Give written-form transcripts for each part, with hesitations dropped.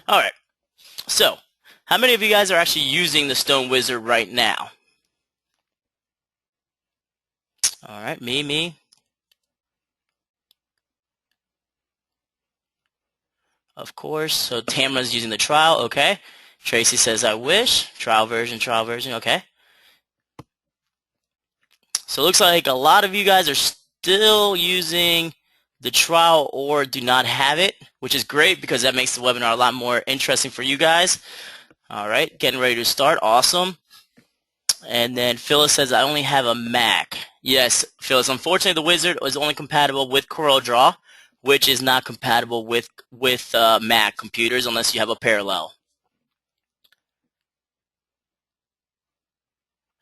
Alright, so how many of you guys are actually using the Stone Wizard right now? Alright, me. Of course. So Tamara's using the trial, okay. Tracy says I wish. Trial version, okay. So it looks like a lot of you guys are still using the trial or do not have it, which is great because that makes the webinar a lot more interesting for you guys. Alright, getting ready to start. Awesome. And then Phyllis says, I only have a Mac. Yes, Phyllis, unfortunately the Wizard is only compatible with CorelDraw, which is not compatible with Mac computers unless you have a parallel.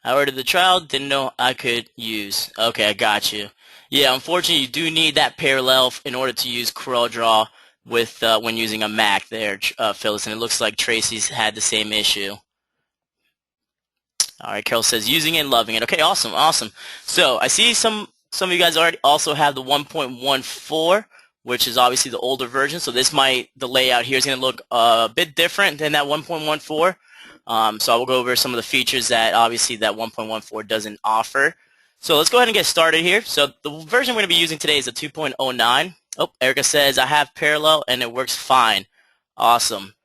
I ordered the trial, didn't know I could use. Okay, I got you. Yeah, unfortunately you do need that parallel in order to use CorelDraw with when using a Mac there, Phyllis, and it looks like Tracy's had the same issue. All right, Carol says using it and loving it. Okay, awesome, awesome. So I see some of you guys already also have the 1.14, which is obviously the older version. So the layout here is going to look a bit different than that 1.14. So I will go over some of the features that obviously that 1.14 doesn't offer. So let's go ahead and get started here. So the version we're going to be using today is the 2.09. Oh, Erica says I have parallel and it works fine. Awesome.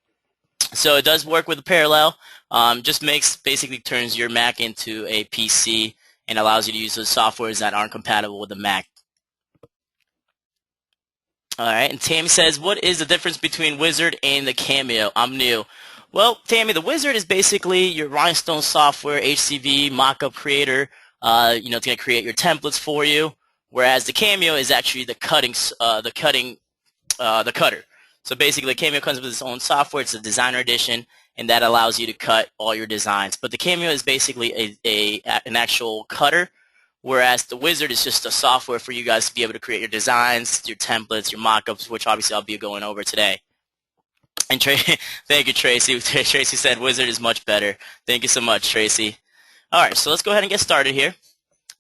So it does work with a parallel. Just basically turns your Mac into a PC and allows you to use those softwares that aren't compatible with the Mac. Alright, and Tammy says, what is the difference between Wizard and the Cameo? I'm new. Well, Tammy, the Wizard is basically your Rhinestone software, HCV, Mockup creator. It's going to create your templates for you, whereas the Cameo is actually the cutter. So basically, the Cameo comes with its own software. It's a designer edition, and that allows you to cut all your designs. But the Cameo is basically an actual cutter, whereas the Wizard is just a software for you guys to be able to create your designs, your templates, your mockups, which obviously I'll be going over today. And thank you, Tracy. Tracy said Wizard is much better. Thank you so much, Tracy. All right, so let's go ahead and get started here.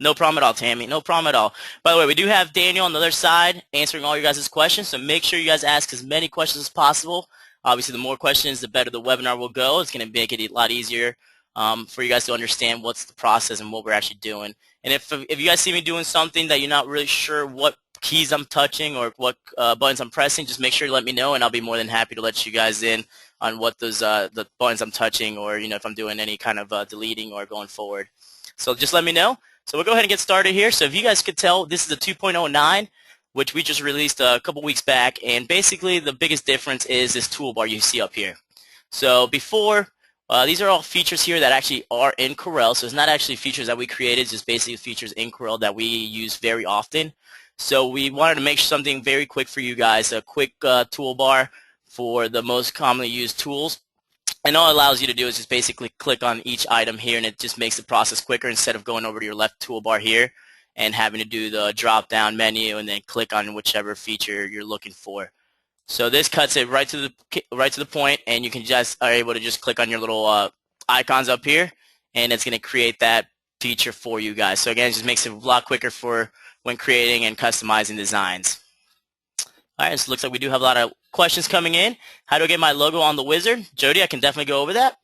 No problem at all, Tammy. No problem at all. By the way, we do have Daniel on the other side answering all you guys' questions, so make sure you guys ask as many questions as possible. Obviously, the more questions, the better the webinar will go. It's going to make it a lot easier for you guys to understand what's the process and what we're actually doing. And if you guys see me doing something that you're not really sure what keys I'm touching or what buttons I'm pressing, just make sure to let me know, and I'll be more than happy to let you guys in on what those the buttons I'm touching, or if I'm doing any kind of deleting or going forward. So just let me know. So we'll go ahead and get started here. So if you guys could tell, this is a 2.09, which we just released a couple weeks back, and basically the biggest difference is this toolbar you see up here. So before, these are all features here that actually are in Corel, so it's not actually features that we created, it's just basically features in Corel that we use very often. So we wanted to make something very quick for you guys, a quick toolbar for the most commonly used tools. And all it allows you to do is just basically click on each item here, and it just makes the process quicker instead of going over to your left toolbar here and having to do the drop-down menu and then click on whichever feature you're looking for. So this cuts it right to the point, and you can just are able to just click on your little icons up here, and it's going to create that feature for you guys. So again, it just makes it a lot quicker for when creating and customizing designs. All right, so it looks like we do have a lot of questions coming in. How do I get my logo on the Wizard? Jody, I can definitely go over that.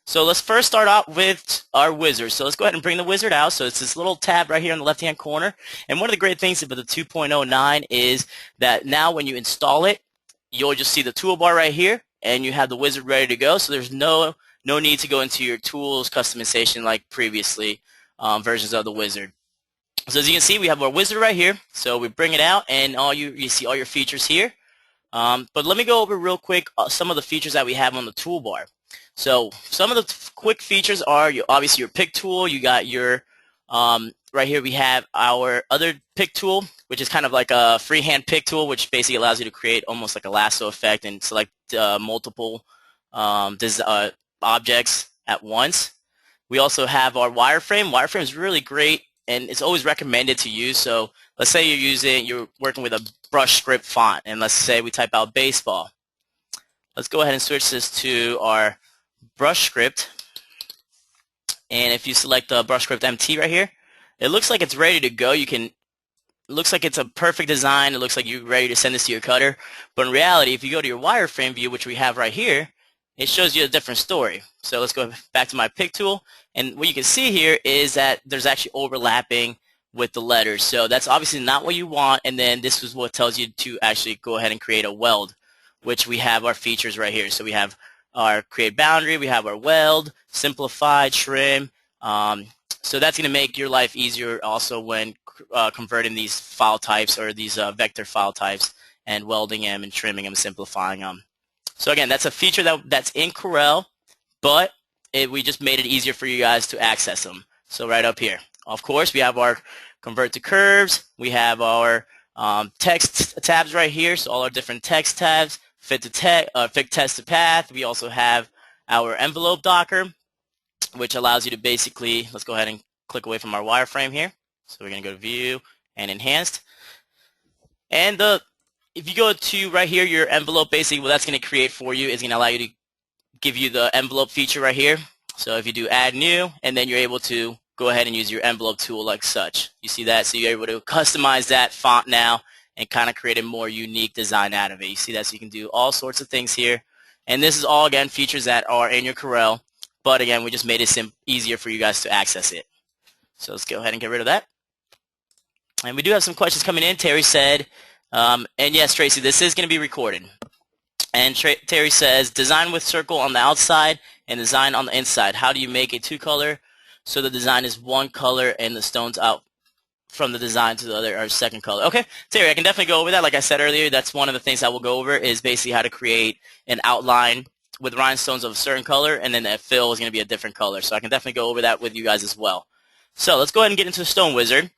So let's first start out with our Wizard. So let's go ahead and bring the Wizard out. So it's this little tab right here in the left-hand corner. And one of the great things about the 2.09 is that now when you install it, you'll just see the toolbar right here, and you have the Wizard ready to go. So there's no need to go into your tools customization like previously versions of the Wizard. So as you can see, we have our Wizard right here. So we bring it out, and you see all your features here. But let me go over real quick some of the features that we have on the toolbar. So some of the quick features are obviously your pick tool. You got your right here we have our other pick tool, which is kind of like a freehand pick tool, which basically allows you to create almost like a lasso effect and select multiple objects at once. We also have our wireframe. Wireframe is really great, and it's always recommended to use. So let's say you're working with a brush script font, and let's say we type out baseball. Let's go ahead and switch this to our brush script, and if you select the brush script MT right here, it looks like it's ready to go. You can looks like it's a perfect design. It looks like you're ready to send this to your cutter. But in reality, if you go to your wireframe view, which we have right here, it shows you a different story. So let's go back to my pick tool. And what you can see here is that there's actually overlapping with the letters. So that's obviously not what you want. And then this is what tells you to actually go ahead and create a weld, which we have our features right here. So we have our create boundary, we have our weld, simplify, trim. So that's going to make your life easier also when converting these file types or these vector file types and welding them and trimming them, simplifying them. So again, that's a feature that's in Corel, but we just made it easier for you guys to access them. So right up here. Of course, we have our convert to curves. We have our text tabs right here, so all our different text tabs, fit text to path. We also have our envelope docker, which allows you to basically, let's go ahead and click away from our wireframe here. So we're going to go to view and enhanced. And if you go to right here, your envelope, basically what that's going to create for you is going to allow you to give you the envelope feature right here. So if you do add new, and then you're able to go ahead and use your envelope tool like such. You see that? So you're able to customize that font now and kind of create a more unique design out of it. You see that? So you can do all sorts of things here. And this is all, again, features that are in your Corel. But again, we just made it easier for you guys to access it. So let's go ahead and get rid of that. And we do have some questions coming in. Terry said, and yes, Tracy, this is going to be recorded. And Terry says, design with circle on the outside and design on the inside. How do you make a two-color so the design is one color and the stones out from the design to the other or second color? Okay, Terry, I can definitely go over that. Like I said earlier, that's one of the things I will go over is basically how to create an outline with rhinestones of a certain color, and then that fill is going to be a different color. So I can definitely go over that with you guys as well. So let's go ahead and get into the Stone Wizard.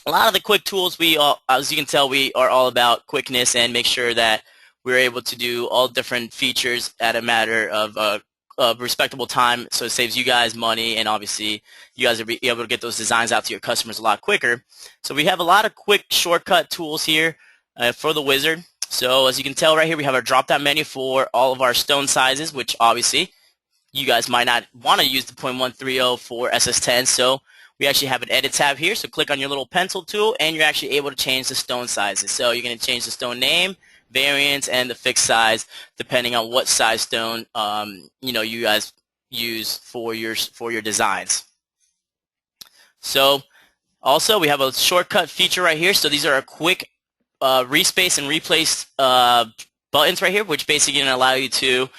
A lot of the quick tools, as you can tell, we are all about quickness and make sure that we're able to do all different features at a matter of respectable time, so it saves you guys money, and obviously you guys will be able to get those designs out to your customers a lot quicker. So we have a lot of quick shortcut tools here for the wizard. So as you can tell right here, we have our drop-down menu for all of our stone sizes, which obviously you guys might not want to use the 0.130 for SS10, so we actually have an edit tab here. So click on your little pencil tool, and you're actually able to change the stone sizes. So you're going to change the stone name, variance, and the fixed size depending on what size stone you guys use for your designs. So also we have a shortcut feature right here. So these are our quick respace and replace buttons right here, which basically going to allow you to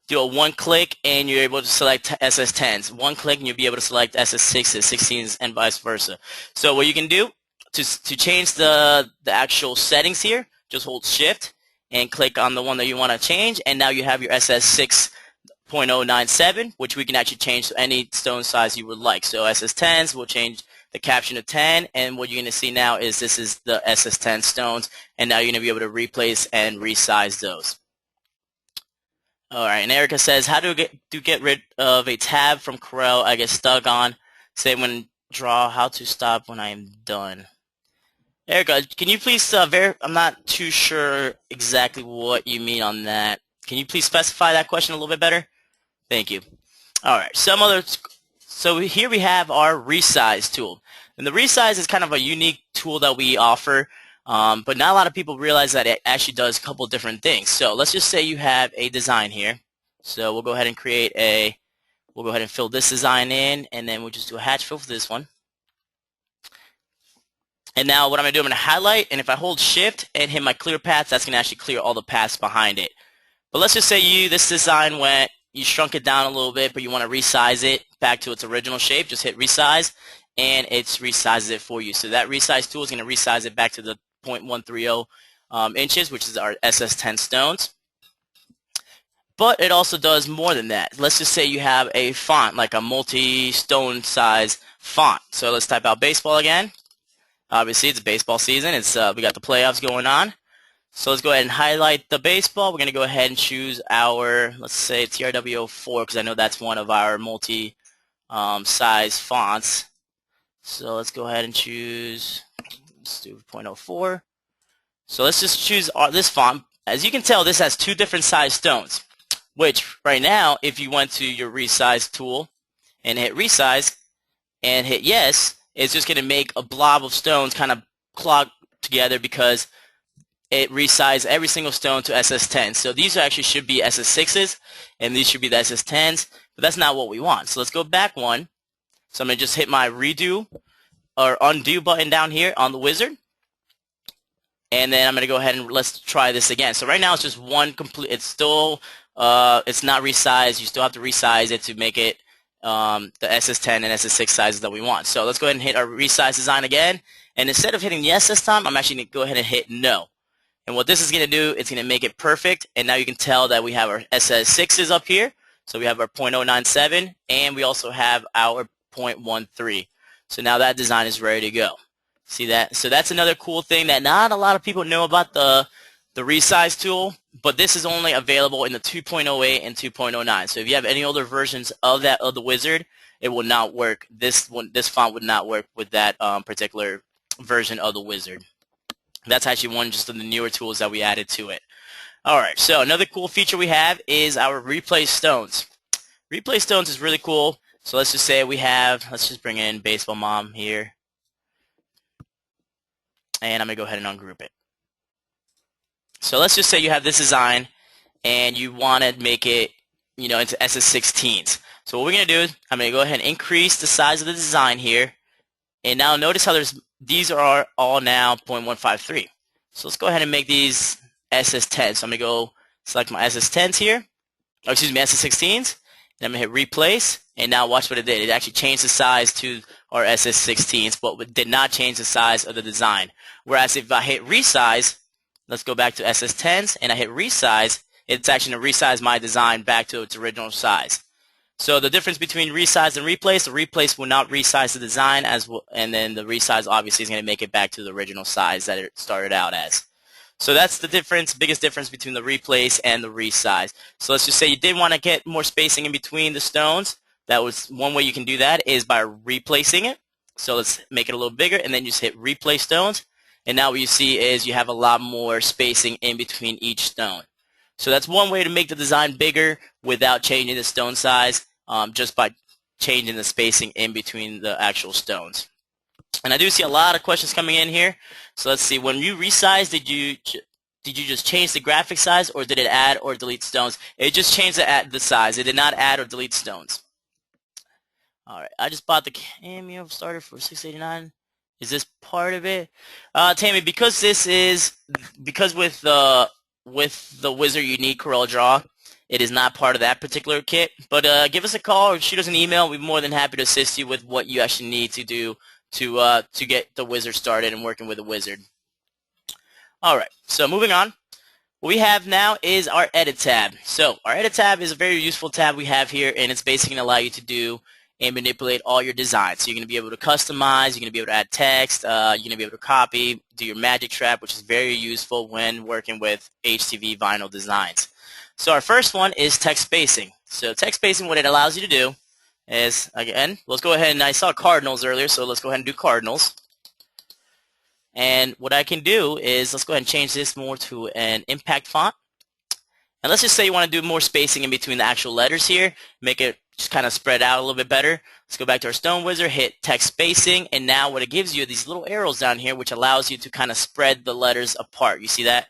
do a one click and you're able to select SS10s. One click and you'll be able to select SS6s, 16s, and vice versa. So what you can do to change the actual settings here, just hold shift and click on the one that you want to change, and now you have your SS6.097, which we can actually change to any stone size you would like. So SS10s, we'll change the caption to 10, and what you're going to see now is this is the SS10 stones, and now you're going to be able to replace and resize those. All right, and Erica says, how do get rid of a tab from Corel I get stuck on? Say when draw, how to stop when I am done. Erica, can you please I'm not too sure exactly what you mean on that. Can you please specify that question a little bit better? Thank you. All right, so here we have our resize tool. And the resize is kind of a unique tool that we offer, but not a lot of people realize that it actually does a couple different things. So let's just say you have a design here. So we'll go ahead and we'll go ahead and fill this design in, and then we'll just do a hatch fill for this one. And now what I'm going to do, I'm going to highlight, and if I hold shift and hit my clear paths, that's going to actually clear all the paths behind it. But let's just say this design you shrunk it down a little bit, but you want to resize it back to its original shape. Just hit resize, and it resizes it for you. So that resize tool is going to resize it back to the 0.130 inches, which is our SS10 stones. But it also does more than that. Let's just say you have a font, like a multi-stone size font. So let's type out baseball again. Obviously, it's baseball season. We got the playoffs going on. So let's go ahead and highlight the baseball. We're going to go ahead and choose our, let's say, TRW 04, because I know that's one of our multi-size fonts. So let's go ahead and choose, let's do 0.04. So let's just choose this font. As you can tell, this has two different size stones, which right now, if you went to your resize tool and hit resize and hit yes, it's just going to make a blob of stones kind of clog together because it resized every single stone to SS10. So these actually should be SS6s, and these should be the SS10s, but that's not what we want. So let's go back one. So I'm going to just hit my redo or undo button down here on the wizard, and then I'm going to go ahead and let's try this again. So right now it's just one complete, it's still, it's not resized. You still have to resize it to make it the SS10 and SS6 sizes that we want. So let's go ahead and hit our resize design again, and instead of hitting yes this time, I'm actually going to go ahead and hit no. And what this is going to do, it's going to make it perfect, and now you can tell that we have our SS6s up here. So we have our .097, and we also have our .13. So now that design is ready to go. See that? So that's another cool thing that not a lot of people know about the resize tool, but this is only available in the 2.08 and 2.09. So if you have any older versions of the wizard, it will not work. This font would not work with that particular version of the wizard. That's actually one just of the newer tools that we added to it. Alright, so another cool feature we have is our replace stones. Replace stones is really cool. So let's just say we have, let's just bring in Baseball Mom here. And I'm going to go ahead and ungroup it. So let's just say you have this design and you want to make it, you know, into SS16s. So what we're going to do is I'm going to go ahead and increase the size of the design here. And now notice how these are all now .153. So let's go ahead and make these SS10s. So I'm going to go select my SS10s here. Oh, excuse me, SS16s. And I'm going to hit replace. And now watch what it did. It actually changed the size to our SS16s, but it did not change the size of the design. Whereas if I hit resize, let's go back to SS10s, and I hit resize, it's actually going to resize my design back to its original size. So the difference between resize and replace, the replace will not resize the design, and then the resize obviously is going to make it back to the original size that it started out as. So that's the difference, biggest difference between the replace and the resize. So let's just say you did want to get more spacing in between the stones. That was one way you can do that is by replacing it. So let's make it a little bigger, and then just hit replace stones. And now what you see is you have a lot more spacing in between each stone. So that's one way to make the design bigger without changing the stone size, just by changing the spacing in between the actual stones. And I do see a lot of questions coming in here. So let's see, when you resize, did you just change the graphic size, or did it add or delete stones? It just changed the size. It did not add or delete stones. Alright, I just bought the Cameo starter for $6.89. Is this part of it? Tammy, because with the wizard you need CorelDraw, it is not part of that particular kit. But give us a call or shoot us an email. We'd be more than happy to assist you with what you actually need to do to get the wizard started and working with the wizard. Alright, so moving on. What we have now is our Edit tab. So our Edit tab is a very useful tab we have here, and it's basically going to allow you to do and manipulate all your designs. So you're going to be able to customize, you're going to be able to add text, you're going to be able to copy, do your magic trap, which is very useful when working with HTV vinyl designs. So our first one is text spacing. So text spacing, what it allows you to do is, again, let's go ahead and I saw cardinals earlier, so let's go ahead and do cardinals. And what I can do is, let's go ahead and change this more to an impact font. And let's just say you want to do more spacing in between the actual letters here, make it just kind of spread out a little bit better. Let's go back to our stone wizard, hit text spacing, and now what it gives you are these little arrows down here, which allows you to kind of spread the letters apart. You see that?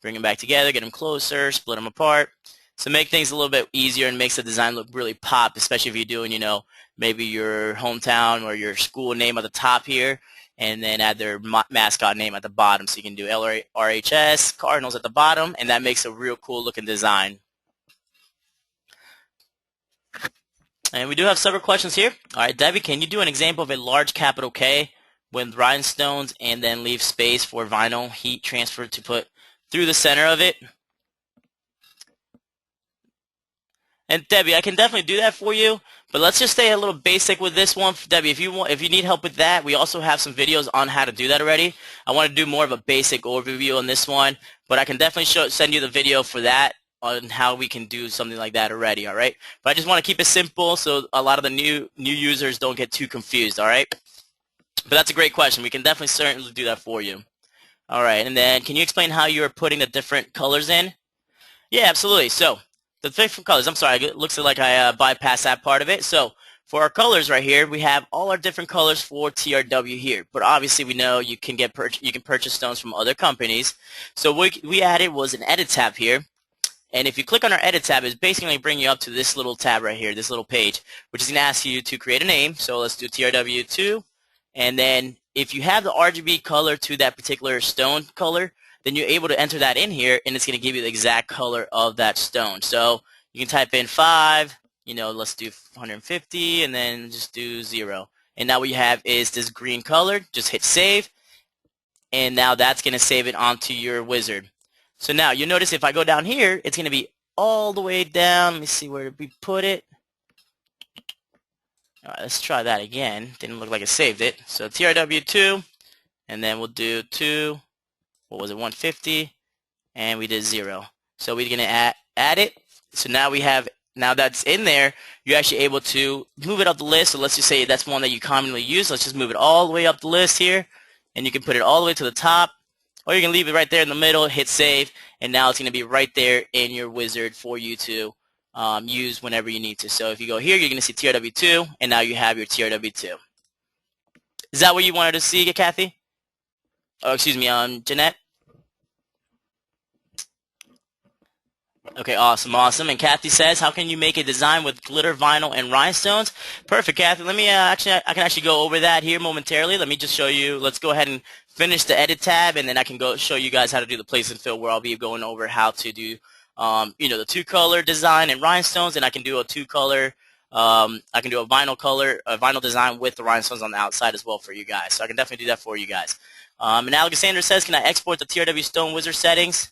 Bring them back together, get them closer, split them apart. So make things a little bit easier and makes the design look really pop, especially if you're doing, you know, maybe your hometown or your school name at the top here, and then add their mascot name at the bottom. So you can do LRHS, Cardinals at the bottom, and that makes a real cool looking design. And we do have several questions here. All right, Debbie, can you do an example of a large capital K with rhinestones and then leave space for vinyl heat transfer to put through the center of it? And Debbie, I can definitely do that for you, but let's just stay a little basic with this one. Debbie, if you need help with that, we also have some videos on how to do that already. I want to do more of a basic overview on this one, but I can definitely send you the video for that on how we can do something like that already, all right? But I just want to keep it simple so a lot of the new users don't get too confused, all right? But that's a great question. We can definitely certainly do that for you. All right, and then can you explain how you're putting the different colors in? Yeah, absolutely. So the different colors, I'm sorry, it looks like I bypassed that part of it. So For our colors right here, we have all our different colors for TRW here. But obviously we know you can purchase stones from other companies. So what we added was an edit tab here. And if you click on our edit tab, it's basically going to bring you up to this little tab right here, this little page, which is going to ask you to create a name. So let's do TRW2. And then if you have the RGB color to that particular stone color, then you're able to enter that in here, and it's going to give you the exact color of that stone. So you can type in 5, let's do 150, and then just do 0. And now what you have is this green color. Just hit save, and now that's going to save it onto your wizard. So now you notice if I go down here, it's going to be all the way down. Let me see where we put it. All right, let's try that again. Didn't look like it saved it. So TRW2, and then we'll do 2. What was it? 150, and we did 0. So we're going to add it. So now that's in there, you're actually able to move it up the list. So let's just say that's one that you commonly use. Let's just move it all the way up the list here, and you can put it all the way to the top. Or you can leave it right there in the middle, hit save, and now it's going to be right there in your wizard for you to use whenever you need to. So if you go here, you're going to see TRW2, and now you have your TRW2. Is that what you wanted to see, Kathy? Oh, excuse me, Jeanette? Okay, awesome. And Kathy says, how can you make a design with glitter, vinyl, and rhinestones? Perfect, Kathy. Let me I can actually go over that here momentarily. Let me just show you. Let's go ahead and finish the edit tab, and then I can go show you guys how to do the place and fill, where I'll be going over how to do, the 2-color design and rhinestones, and I can do a 2-color. I can do a vinyl design with the rhinestones on the outside as well for you guys. So I can definitely do that for you guys. And Alexander says, can I export the TRW Stone Wizard settings?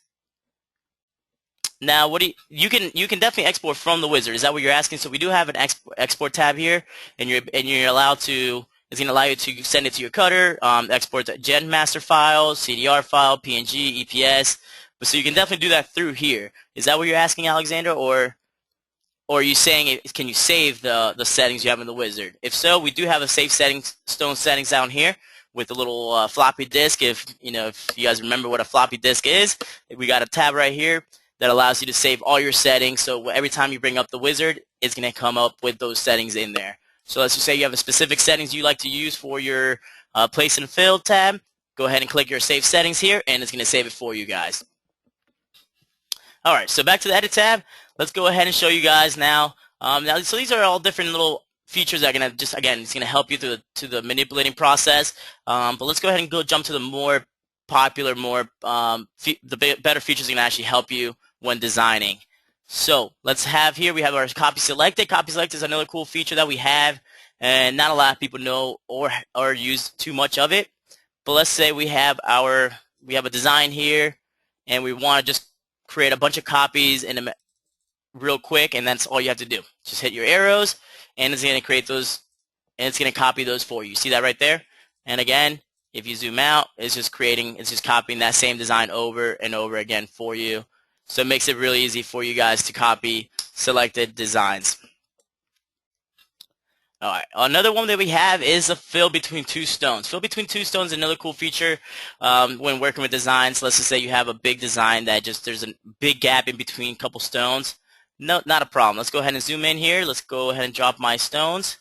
Now, you can definitely export from the wizard. Is that what you're asking? So we do have an export tab here, and you're allowed to. It's going to allow you to send it to your cutter, export the GenMaster file, CDR file, PNG, EPS. So you can definitely do that through here. Is that what you're asking, Alexander, or are you saying can you save the settings you have in the wizard? If so, we do have a save stone settings down here with a little floppy disk. If you guys remember what a floppy disk is, we got a tab right here that allows you to save all your settings. So every time you bring up the wizard, it's going to come up with those settings in there. So let's just say you have a specific settings you like to use for your place and fill tab. Go ahead and click your save settings here, and it's going to save it for you guys. All right, so back to the edit tab. Let's go ahead and show you guys now. So these are all different little features that are going to it's going to help you through the manipulating process. But let's go ahead and jump to the more popular, the better features are going to actually help you when designing. So let's have here, we have our copy selected. Copy selected is another cool feature that we have, and not a lot of people know or use too much of it. But let's say we have a design here, and we want to just create a bunch of copies real quick, and that's all you have to do. Just hit your arrows, and it's going to create those, and it's going to copy those for you. See that right there? And again, if you zoom out, it's just copying that same design over and over again for you. So it makes it really easy for you guys to copy selected designs. All right, another one that we have is a fill between 2 stones. Fill between 2 stones is another cool feature when working with designs. Let's just say you have a big design that there's a big gap in between a couple stones. No, not a problem. Let's go ahead and zoom in here. Let's go ahead and drop my stones.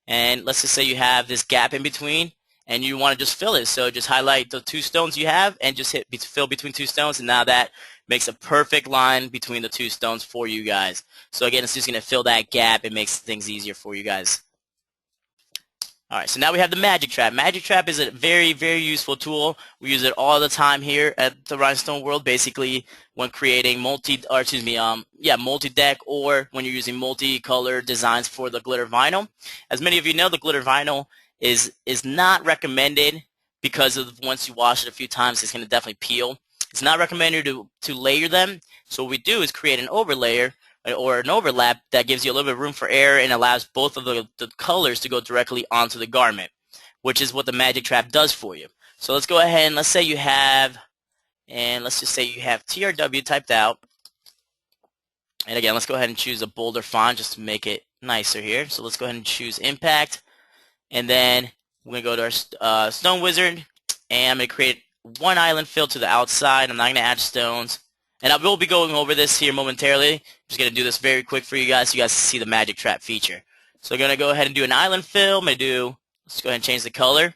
And let's just say you have this gap in between, and you want to just fill it. So just highlight the 2 stones you have and just hit fill between 2 stones, and now that makes a perfect line between the 2 stones for you guys. So again, it's just going to fill that gap. It makes things easier for you guys. All right, so now we have the Magic Trap. Magic Trap is a very, very useful tool. We use it all the time here at the Rhinestone World, basically when creating multi-deck, or when you're using multi-color designs for the glitter vinyl. As many of you know, the glitter vinyl is not recommended because of once you wash it a few times, it's going to definitely peel. It's not recommended to layer them. So what we do is create an overlayer or an overlap that gives you a little bit of room for error and allows both of the colors to go directly onto the garment, which is what the Magic Trap does for you. So let's go ahead and let's say you have, let's just say you have TRW typed out. And again, let's go ahead and choose a bolder font just to make it nicer here. So let's go ahead and choose Impact. And then we're going to go to our Stone Wizard, and I'm going to create 1 island fill to the outside. I'm not going to add stones. And I will be going over this here momentarily. I'm just going to do this very quick for you guys so you guys can see the Magic Trap feature. So I'm going to go ahead and do an island fill. Let's go ahead and change the color.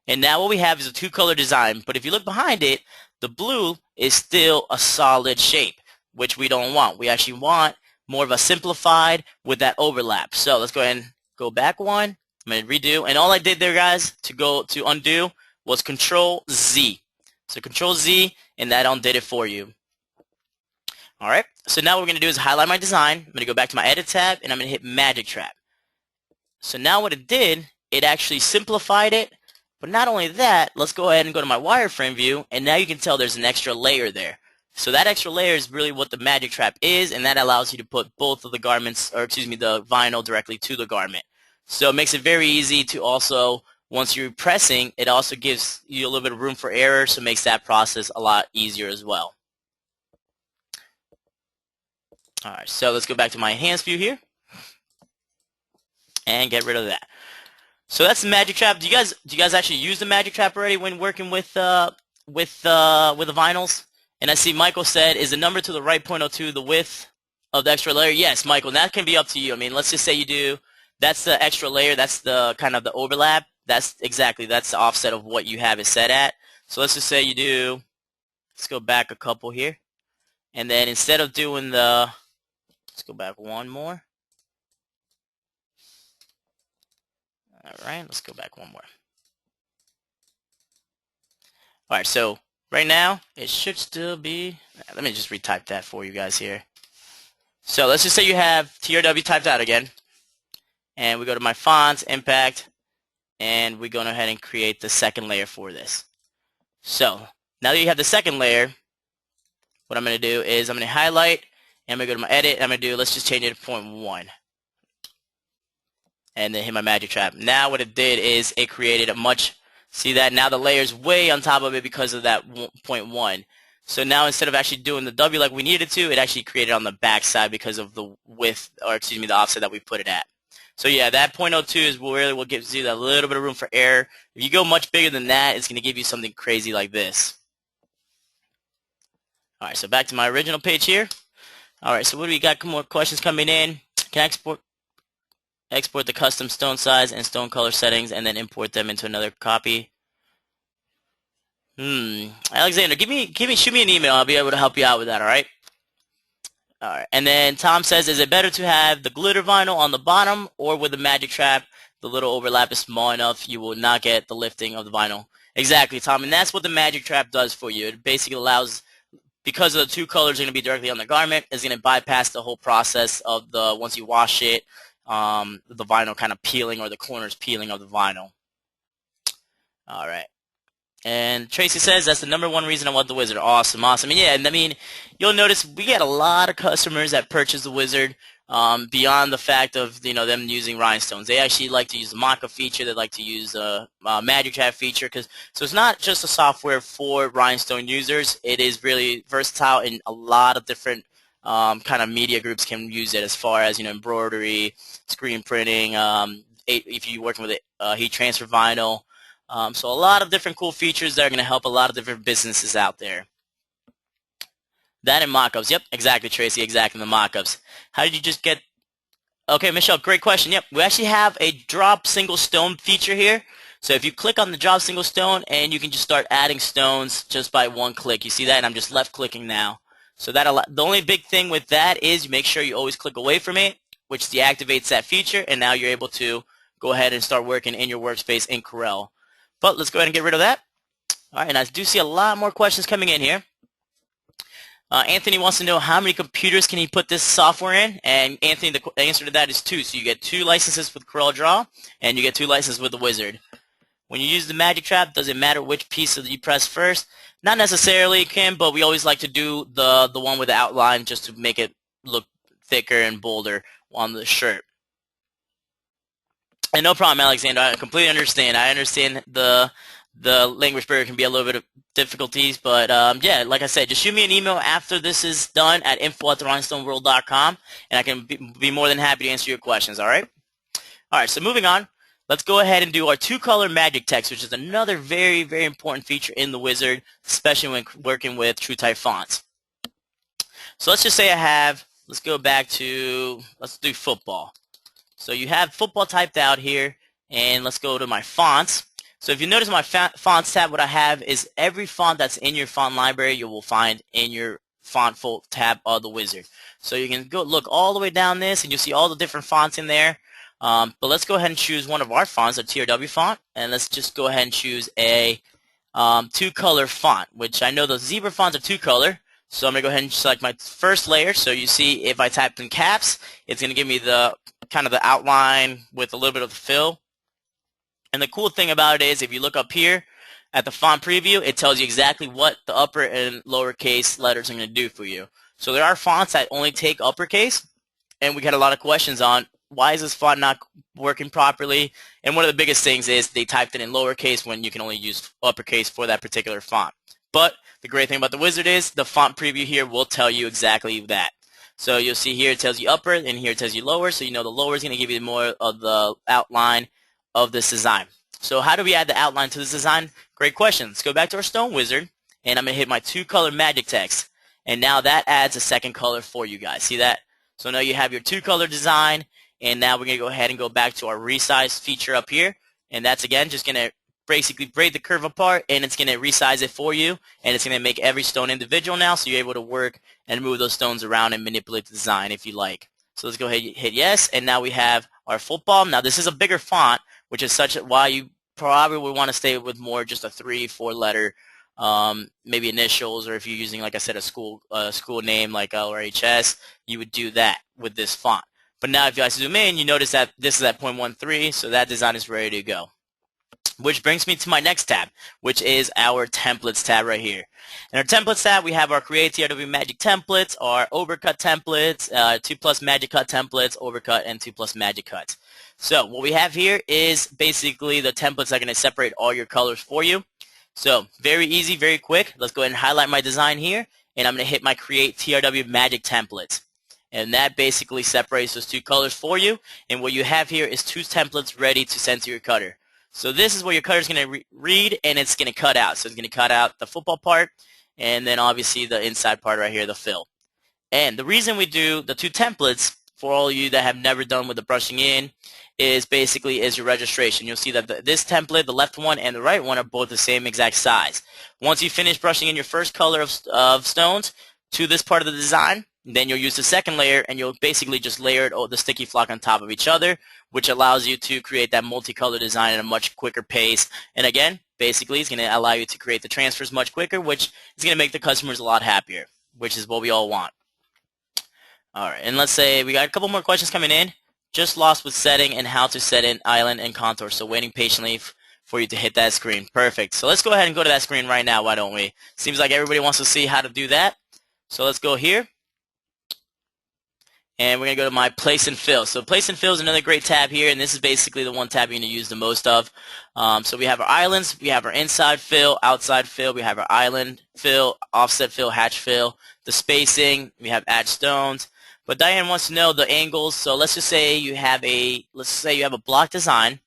And now what we have is a two-color design. But if you look behind it, the blue is still a solid shape, which we don't want. We actually want more of a simplified with that overlap. So let's go ahead and go back one. I'm going to redo. And all I did there, guys, to undo was Control Z. So Control Z, and that undid it for you. All right. So now what we're going to do is highlight my design. I'm going to go back to my Edit tab, and I'm going to hit Magic Trap. So now what it did, it actually simplified it. But not only that, let's go ahead and go to my wireframe view, and now you can tell there's an extra layer there. So that extra layer is really what the Magic Trap is, and that allows you to put both of the garments, or excuse me, the vinyl directly to the garment. So it makes it very easy to also, once you're pressing, it also gives you a little bit of room for error, so it makes that process a lot easier as well. Alright, so let's go back to my enhanced view here, and get rid of that. So that's the Magic Trap. Do you guys actually use the Magic Trap already when working with the vinyls? And I see Michael said, is the number to the right 0.02 the width of the extra layer? Yes, Michael, that can be up to you. I mean, let's just say you do, that's the extra layer, that's the kind of the overlap. That's the offset of what you have it set at. So let's just say you do, let's go back a couple here. And then instead of doing let's go back one more. Alright, let's go back one more. Alright, so right now, it should still be, let me just retype that for you guys here. So let's just say you have TRW typed out again. And we go to my fonts, impact, and we're going to go ahead and create the second layer for this. So now that you have the second layer, what I'm going to do is I'm going to highlight, and I'm going to go to my edit, and I'm going to do, let's just change it to 0.1. And then hit my Magic Trap. Now what it did is it created a much, see that? Now the layer's way on top of it because of that 0.1. So now instead of actually doing the W like we needed to, it actually created on the back side because of the width, or excuse me, the offset that we put it at. So yeah, that 0.02 is really what gives you that little bit of room for error. If you go much bigger than that, it's going to give you something crazy like this. Alright, so back to my original page here. Alright, so what do we got? More questions coming in. Can I export the custom stone size and stone color settings and then import them into another copy? Alexander, shoot me an email. I'll be able to help you out with that, alright? Alright, and then Tom says, is it better to have the glitter vinyl on the bottom or with the Magic Trap? The little overlap is small enough, you will not get the lifting of the vinyl. Exactly, Tom, and that's what the Magic Trap does for you. It basically allows, because of the two colors are going to be directly on the garment, it's going to bypass the whole process of once you wash it, the vinyl kind of peeling or the corners peeling of the vinyl. Alright. And Tracy says that's the #1 reason I want the Wizard. Awesome, awesome. And yeah, and I mean, you'll notice we get a lot of customers that purchase the Wizard beyond the fact of them using Rhinestones. They actually like to use the Mockup feature. They like to use the Magic Trap feature so it's not just a software for Rhinestone users. It is really versatile in a lot of different kind of media groups can use it, as far as embroidery, screen printing, if you're working with heat transfer vinyl. So a lot of different cool features that are going to help a lot of different businesses out there. That and mockups. Yep, exactly, Tracy. Exactly, the mockups. How did you just get... Okay, Michelle, great question. Yep, we actually have a drop single stone feature here. So if you click on the drop single stone, and you can just start adding stones just by one click. You see that? And I'm just left clicking now. So the only big thing with that is you make sure you always click away from it, which deactivates that feature, and now you're able to go ahead and start working in your workspace in Corel. But let's go ahead and get rid of that. All right, and I do see a lot more questions coming in here. Anthony wants to know how many computers can he put this software in, and Anthony, the answer to that is 2. So you get 2 licenses with CorelDraw, and you get 2 licenses with the Wizard. When you use the Magic Trap, does it matter which piece you press first? Not necessarily, Kim, but we always like to do the one with the outline just to make it look thicker and bolder on the shirt. And no problem, Alexander. I completely understand. I understand the language barrier can be a little bit of difficulties, but yeah, like I said, just shoot me an email after this is done at info@rhinestoneworld.com, and I can be more than happy to answer your questions. All right. All right. So moving on, let's go ahead and do our 2-color magic text, which is another very, very important feature in the Wizard, especially when working with TrueType fonts. So let's just say I have. Let's go back to. Let's do football. So you have football typed out here, and let's go to my fonts. So if you notice my fonts tab, what I have is every font that's in your font library you will find in your font tab of the wizard. So you can go look all the way down this and you'll see all the different fonts in there. But let's go ahead and choose one of our fonts, a TRW font, and let's just go ahead and choose a two-color font, which I know the zebra fonts are two-color. So I'm going to go ahead and select my first layer. So you see if I type in caps, it's going to give me the kind of the outline with a little bit of the fill. And the cool thing about it is if you look up here at the font preview, it tells you exactly what the upper and lowercase letters are going to do for you. So there are fonts that only take uppercase, and we got a lot of questions on why is this font not working properly. And one of the biggest things is they typed it in lowercase when you can only use uppercase for that particular font. But the great thing about the wizard is the font preview here will tell you exactly that. So you'll see here it tells you upper and here it tells you lower, so you know the lower is going to give you more of the outline of this design. So how do we add the outline to this design? Great question. Let's go back to our stone wizard, and I'm going to hit my two-color magic text. And now that adds a second color for you guys. See that? So now you have your two-color design, and now we're going to go ahead and go back to our resize feature up here. And that's, again, just going to basically break the curve apart, and it's going to resize it for you, and it's going to make every stone individual now, so you're able to work and move those stones around and manipulate the design if you like. So let's go ahead and hit yes, and now we have our football. Now this is a bigger font, which is such why you probably would want to stay with more just a 3-4 letter, maybe initials, or if you're using, like I said, a school name like LRHS, you would do that with this font. But now if you guys zoom in, you notice that this is at 0.13, so that design is ready to go. Which brings me to my next tab, which is our templates tab right here. In our templates tab, we have our create TRW magic templates, our overcut templates, 2+ magic cut templates, overcut, and 2+ magic cuts. So what we have here is basically the templates that are going to separate all your colors for you. So very easy, very quick. Let's go ahead and highlight my design here, and I'm going to hit my create TRW magic templates. And that basically separates those two colors for you. And what you have here is 2 templates ready to send to your cutter. So this is where your cutter is going to read, and it's going to cut out. So it's going to cut out the football part, and then obviously the inside part right here, the fill. And the reason we do the 2 templates, for all of you that have never done with the brushing in, is basically your registration. You'll see that this template, the left one and the right one, are both the same exact size. Once you finish brushing in your first color of stones to this part of the design, then you'll use the second layer, and you'll basically just layer the sticky flock on top of each other, which allows you to create that multicolor design at a much quicker pace. And again, basically it's going to allow you to create the transfers much quicker, which is going to make the customers a lot happier, which is what we all want. All right, and let's say we got a couple more questions coming in. Just lost with setting and how to set in island and contour, so waiting patiently for you to hit that screen. Perfect. So let's go ahead and go to that screen right now, why don't we? Seems like everybody wants to see how to do that. So let's go here. And we're going to go to my place and fill. So place and fill is another great tab here, and this is basically the one tab you're going to use the most of. So we have our islands, we have our inside fill, outside fill, we have our island fill, offset fill, hatch fill, the spacing, we have add stones. But Diane wants to know the angles. So let's just say you have a block design,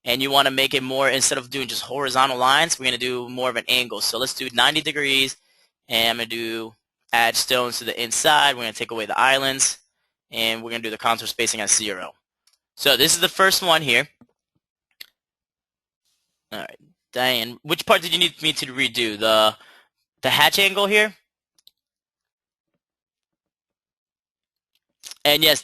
and you want to make it more, instead of doing just horizontal lines, we're going to do more of an angle. So let's do 90 degrees, and I'm going to do add stones to the inside. We're going to take away the islands, and we're going to do the contour spacing at 0. So this is the first one here. All right, Diane, which part did you need me to redo? The hatch angle here? And yes,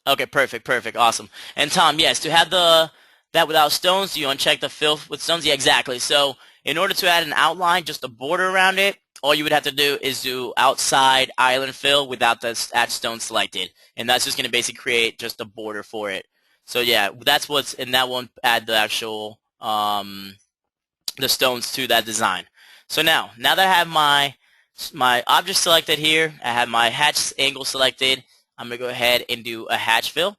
okay, perfect, awesome. And Tom, yes, to have that without stones, do you uncheck the fill with stones? Yeah, exactly. So in order to add an outline, just a border around it, all you would have to do is do outside island fill without the add stone selected, and that's just going to basically create just a border for it. So yeah, that's what's, and that won't add the actual the stones to that design. So now that I have my object selected here, I have my hatch angle selected, I'm going to go ahead and do a hatch fill.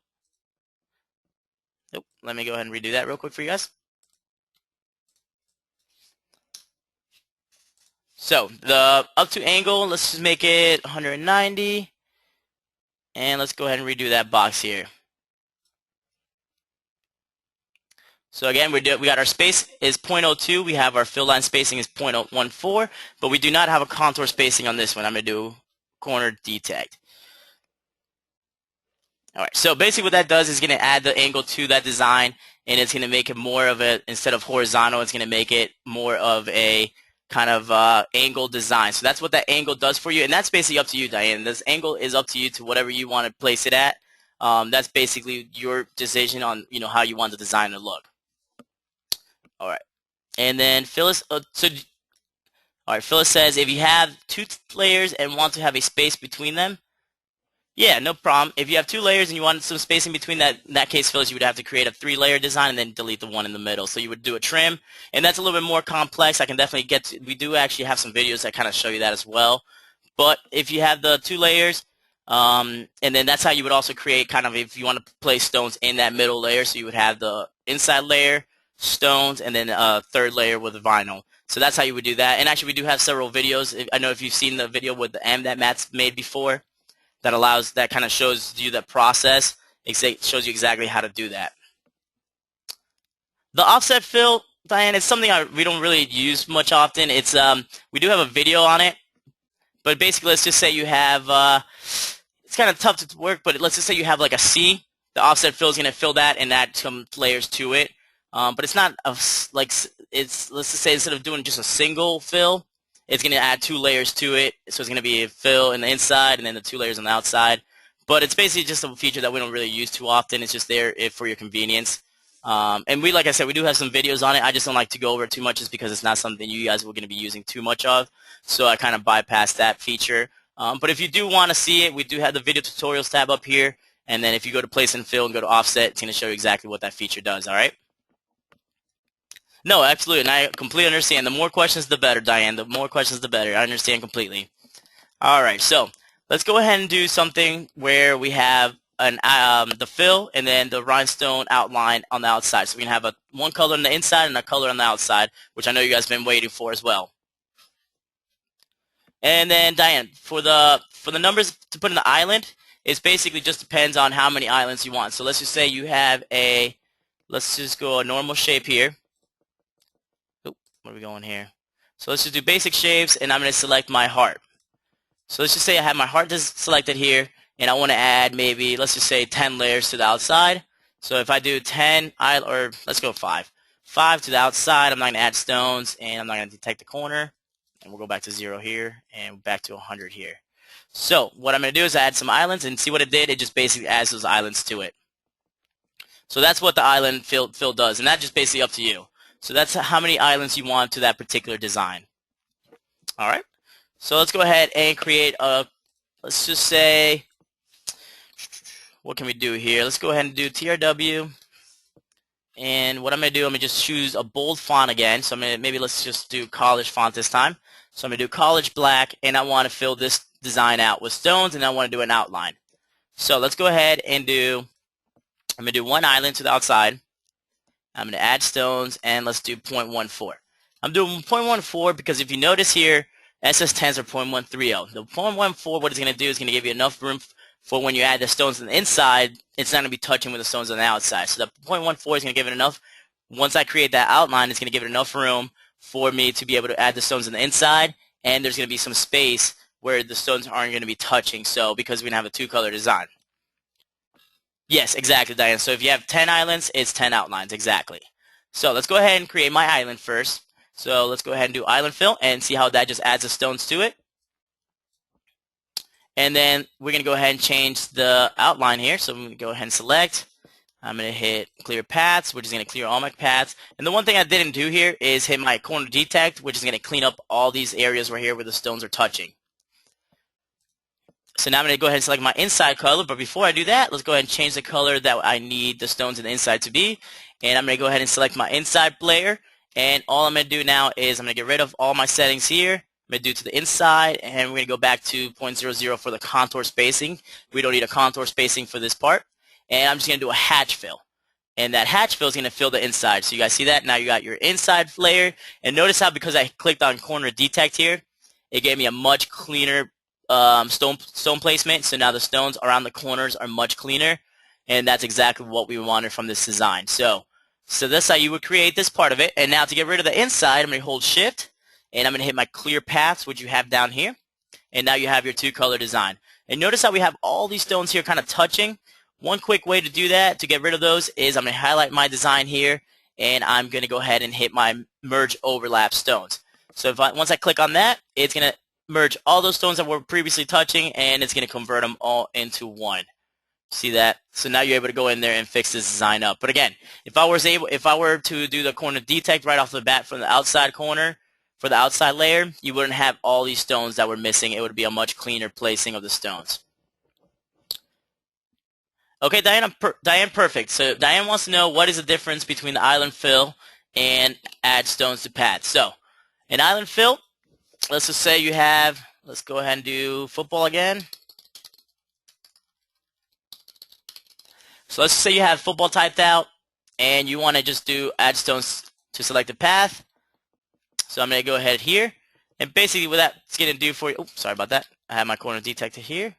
Nope, let me go ahead and redo that real quick for you guys. So the up to angle, let's just make it 190, and let's go ahead and redo that box here. So again, we got our space is 0.02, we have our fill line spacing is 0.14, but we do not have a contour spacing on this one. I'm going to do corner detect. Alright, so basically what that does is going to add the angle to that design, and it's going to make it more of a, instead of horizontal, it's going to make it more of a kind of angle design. So that's what that angle does for you, and that's basically up to you, Diane. This angle is up to you to whatever you want to place it at. That's basically your decision on how you want the design to look. Alright, and then Phyllis, Phyllis says if you have 2 layers and want to have a space between them, yeah, no problem. If you have 2 layers and you want some space in between that, in that case, Phyllis, you would have to create a 3-layer design and then delete the one in the middle. So you would do a trim, and that's a little bit more complex. I can definitely get to, we do actually have some videos that kind of show you that as well. But if you have the 2 layers, and then that's how you would also create kind of, if you want to place stones in that middle layer, so you would have the inside layer, stones, and then a 3rd layer with vinyl. So that's how you would do that. And actually, we do have several videos. I know if you've seen the video with the M that Matt's made before, that kind of shows you that process. It shows you exactly how to do that. The offset fill, Diane, is something we don't really use much often. It's we do have a video on it, but basically, let's just say you have it's kind of tough to work, but let's just say you have like a C. The offset fill is going to fill that and add some layers to it. But it's not let's just say instead of doing just a single fill, it's going to add 2 layers to it. So it's going to be a fill in the inside and then the 2 layers on the outside. But it's basically just a feature that we don't really use too often. It's just there for your convenience. And like I said, we do have some videos on it. I just don't like to go over it too much just because it's not something you guys are going to be using too much of. So I kind of bypassed that feature. But if you do want to see it, we do have the video tutorials tab up here. And then if you go to place and fill and go to offset, it's going to show you exactly what that feature does. All right? No, absolutely, and I completely understand. The more questions, the better, Diane. The more questions, the better. I understand completely. All right, so let's go ahead and do something where we have the fill and then the rhinestone outline on the outside. So we can have one color on the inside and a color on the outside, which I know you guys have been waiting for as well. And then, Diane, for the numbers to put in the island, it basically just depends on how many islands you want. So let's just say you have let's just go a normal shape here. What are we going here? So let's just do basic shapes, and I'm going to select my heart. So let's just say I have my heart selected here, and I want to add maybe, let's just say 10 layers to the outside. So if I do 10, or let's go 5. 5 to the outside, I'm not going to add stones, and I'm not going to detect the corner. And we'll go back to 0 here, and back to 100 here. So what I'm going to do is add some islands, and see what it did. It just basically adds those islands to it. So that's what the island fill does, and that's just basically up to you. So that's how many islands you want to that particular design. All right. So let's go ahead and create let's just say, what can we do here? Let's go ahead and do TRW. And what I'm going to do, I'm going to just choose a bold font again. So maybe let's just do college font this time. So I'm going to do college black, and I want to fill this design out with stones, and I want to do an outline. So let's go ahead and I'm going to do 1 island to the outside. I'm going to add stones, and let's do 0.14. I'm doing 0.14 because if you notice here, SS10s are 0.130. The 0.14, what it's going to do is going to give you enough room for when you add the stones on the inside, it's not going to be touching with the stones on the outside. So the 0.14 is going to give it enough. Once I create that outline, it's going to give it enough room for me to be able to add the stones on the inside, and there's going to be some space where the stones aren't going to be touching. So because we're going to have a 2-color design. Yes, exactly, Diane. So if you have 10 islands, it's 10 outlines, exactly. So let's go ahead and create my island first. So let's go ahead and do island fill and see how that just adds the stones to it. And then we're going to go ahead and change the outline here. So I'm going to go ahead and select. I'm going to hit clear paths, which is going to clear all my paths. And the one thing I didn't do here is hit my corner detect, which is going to clean up all these areas right here where the stones are touching. So now I'm going to go ahead and select my inside color, but before I do that, let's go ahead and change the color that I need the stones in the inside to be. And I'm going to go ahead and select my inside layer, and all I'm going to do now is I'm going to get rid of all my settings here. I'm going to do to the inside, and we're going to go back to 0.00 for the contour spacing. We don't need a contour spacing for this part. And I'm just going to do a hatch fill. And that hatch fill is going to fill the inside. So you guys see that? Now you got your inside layer. And notice how because I clicked on corner detect here, it gave me a much cleaner stone placement. So now the stones around the corners are much cleaner, and that's exactly what we wanted from this design. So that's how you would create this part of it. And now to get rid of the inside, I'm going to hold shift, and I'm going to hit my clear paths, which you have down here, and now you have your 2-color design. And notice how we have all these stones here kind of touching. One quick way to do that, to get rid of those, is I'm going to highlight my design here, and I'm going to go ahead and hit my merge overlap stones. So once I click on that, it's going to merge all those stones that were previously touching, and it's going to convert them all into one. See that? So now you're able to go in there and fix this design up. But again, if I were to do the corner detect right off the bat from the outside corner for the outside layer, you wouldn't have all these stones that were missing. It would be a much cleaner placing of the stones. Okay, Diane, perfect. So Diane wants to know what is the difference between the island fill and add stones to paths. So an island fill, let's just say you have, let's go ahead and do football again. So let's say you have football typed out and you want to just do add stones to select a path. So I'm going to go ahead here, and basically what that's going to do for you, oops, sorry about that. I have my corner detected here.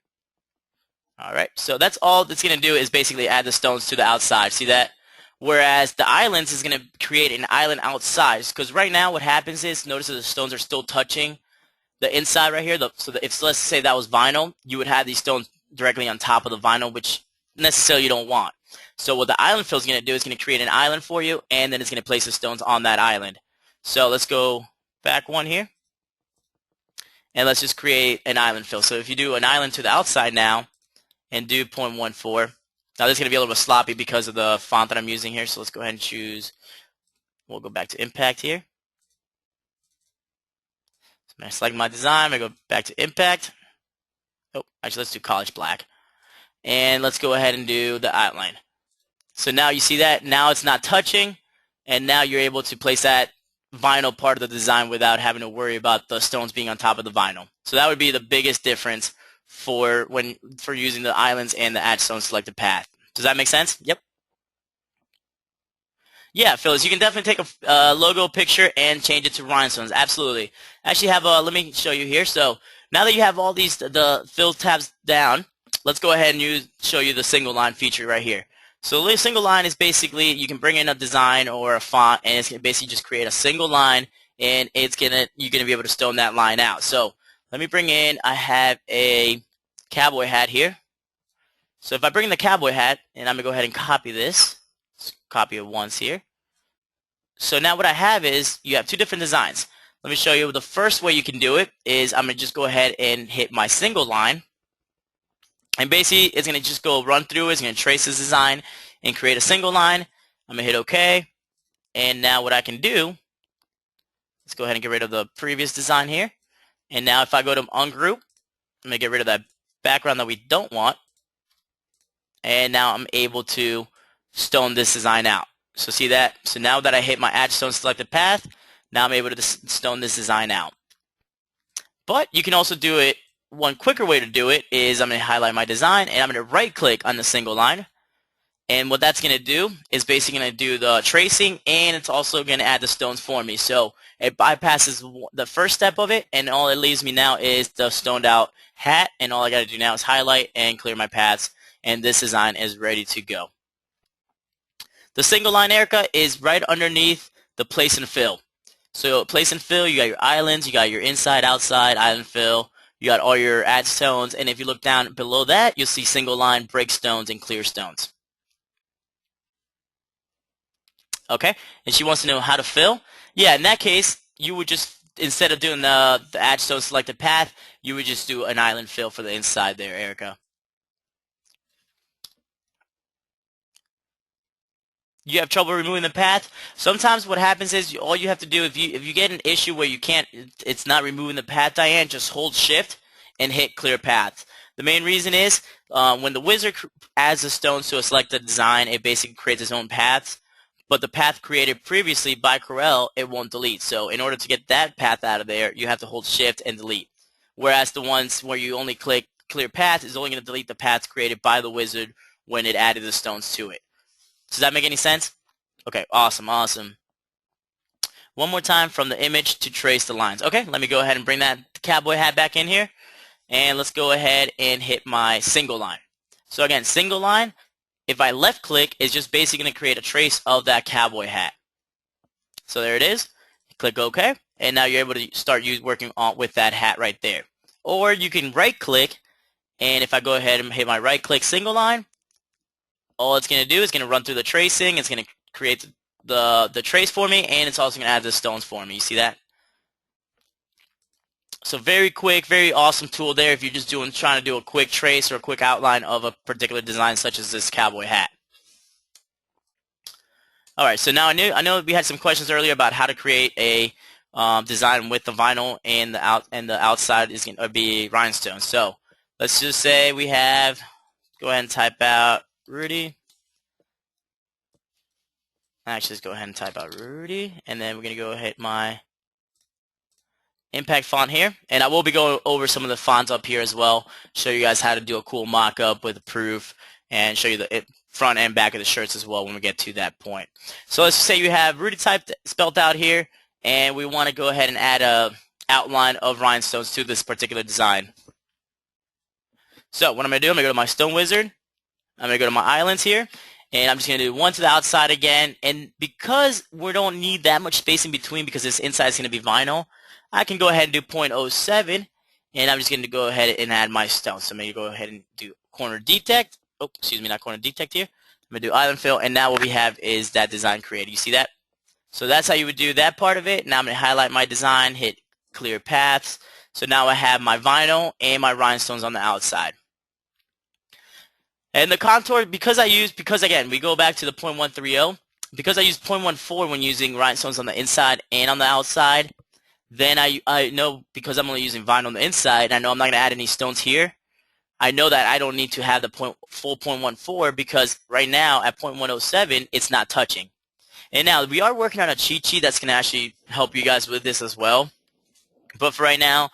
Alright, so that's all that's going to do is basically add the stones to the outside. See that? Whereas the islands is going to create an island outside. Because right now what happens is, notice that the stones are still touching the inside right here. If let's say that was vinyl, you would have these stones directly on top of the vinyl, which necessarily you don't want. So what the island fill is going to do is going to create an island for you, and then it's going to place the stones on that island. So let's go back one here, and let's just create an island fill. So if you do an island to the outside now, and do 0.14. Now this is going to be a little bit sloppy because of the font that I'm using here, so let's go ahead and choose, we'll go back to impact here. So I'm going to select my design, I'm going to go back to impact. Oh, actually let's do college black. And let's go ahead and do the outline. So now you see that, now it's not touching, and now you're able to place that vinyl part of the design without having to worry about the stones being on top of the vinyl. So that would be the biggest difference for using the islands and the add stones selected path. Does that make sense? Yep. Yeah, Phyllis, you can definitely take a logo picture and change it to Rhinestones. Absolutely. I actually have let me show you here. So now that you have all these the fill tabs down, let's go ahead and show you the single line feature right here. So the single line is basically, you can bring in a design or a font, and it's going to basically just create a single line, and you're going to be able to stone that line out. So let me bring in, I have a cowboy hat here. So if I bring in the cowboy hat, and I'm going to go ahead and copy this, let's copy it once here. So now what I have is, you have two different designs. Let me show you the first way you can do it is, I'm going to just go ahead and hit my single line. And basically, it's going to just go run through, it's going to trace this design and create a single line. I'm going to hit OK. And now what I can do, let's go ahead and get rid of the previous design here. And now if I go to ungroup, I'm going to get rid of that background that we don't want. And now I'm able to stone this design out. So see that? So now that I hit my add stone selected path, now I'm able to stone this design out. But you can also do it, one quicker way to do it is I'm going to highlight my design and I'm going to right click on the single line. And what that's going to do is basically going to do the tracing, and it's also going to add the stones for me. So it bypasses the first step of it, and all it leaves me now is the stoned out hat, and all I got to do now is highlight and clear my paths, and this design is ready to go. The single line, Erica, is right underneath the place and fill. So place and fill, you got your islands, you got your inside, outside, island fill, you got all your add stones, and if you look down below that, you'll see single line, break stones, and clear stones. Okay, and she wants to know how to fill. Yeah, in that case, you would just, instead of doing the add stone selected path, you would just do an island fill for the inside there, Erica. You have trouble removing the path? Sometimes what happens is all you have to do, if you get an issue where you can't, it's not removing the path, Diane, just hold shift and hit clear path. The main reason is when the wizard adds the stones to a selected design, it basically creates its own paths. But the path created previously by Corel, it won't delete. So in order to get that path out of there, you have to hold shift and delete. Whereas the ones where you only click clear path is only going to delete the paths created by the wizard when it added the stones to it. Does that make any sense? Okay, awesome, awesome. One more time from the image to trace the lines. Okay, let me go ahead and bring that cowboy hat back in here. And let's go ahead and hit my single line. So again, single line. If I left click, it's just basically going to create a trace of that cowboy hat. So there it is. Click OK, and now you're able to start working with that hat right there. Or you can right click, and if I go ahead and hit my right click single line, all it's going to do is going to run through the tracing. It's going to create the trace for me, and it's also going to add the stones for me. You see that? So very quick, very awesome tool there if you're just trying to do a quick trace or a quick outline of a particular design such as this cowboy hat. All right, so now I know we had some questions earlier about how to create a design with the vinyl and the outside is going to be rhinestone. So let's just say we have, go ahead and type out Rudy. Actually, let's go ahead and type out Rudy, and then we're going to go hit my impact font here, and I will be going over some of the fonts up here as well, show you guys how to do a cool mock-up with a proof, and show you the front and back of the shirts as well when we get to that point. So let's just say you have Rudy typed spelled out here, and we want to go ahead and add a outline of rhinestones to this particular design. So what I'm going to do, I'm going to go to my stone wizard, I'm going to go to my islands here, and I'm just going to do one to the outside again, and because we don't need that much space in between because this inside is going to be vinyl, I can go ahead and do 0.07, and I'm just going to go ahead and add my stone. So I'm going to go ahead and do corner detect. Oh, excuse me, not corner detect here. I'm going to do island fill, and now what we have is that design created. You see that? So that's how you would do that part of it. Now I'm going to highlight my design, hit clear paths. So now I have my vinyl and my rhinestones on the outside. And the contour, because again, we go back to the 0.130, because I use 0.14 when using rhinestones on the inside and on the outside, then I know, because I'm only using vinyl on the inside, I know I'm not going to add any stones here. I know that I don't need to have the full 0.14 because right now at 0.107, it's not touching. And now we are working on a cheat sheet that's going to actually help you guys with this as well. But for right now,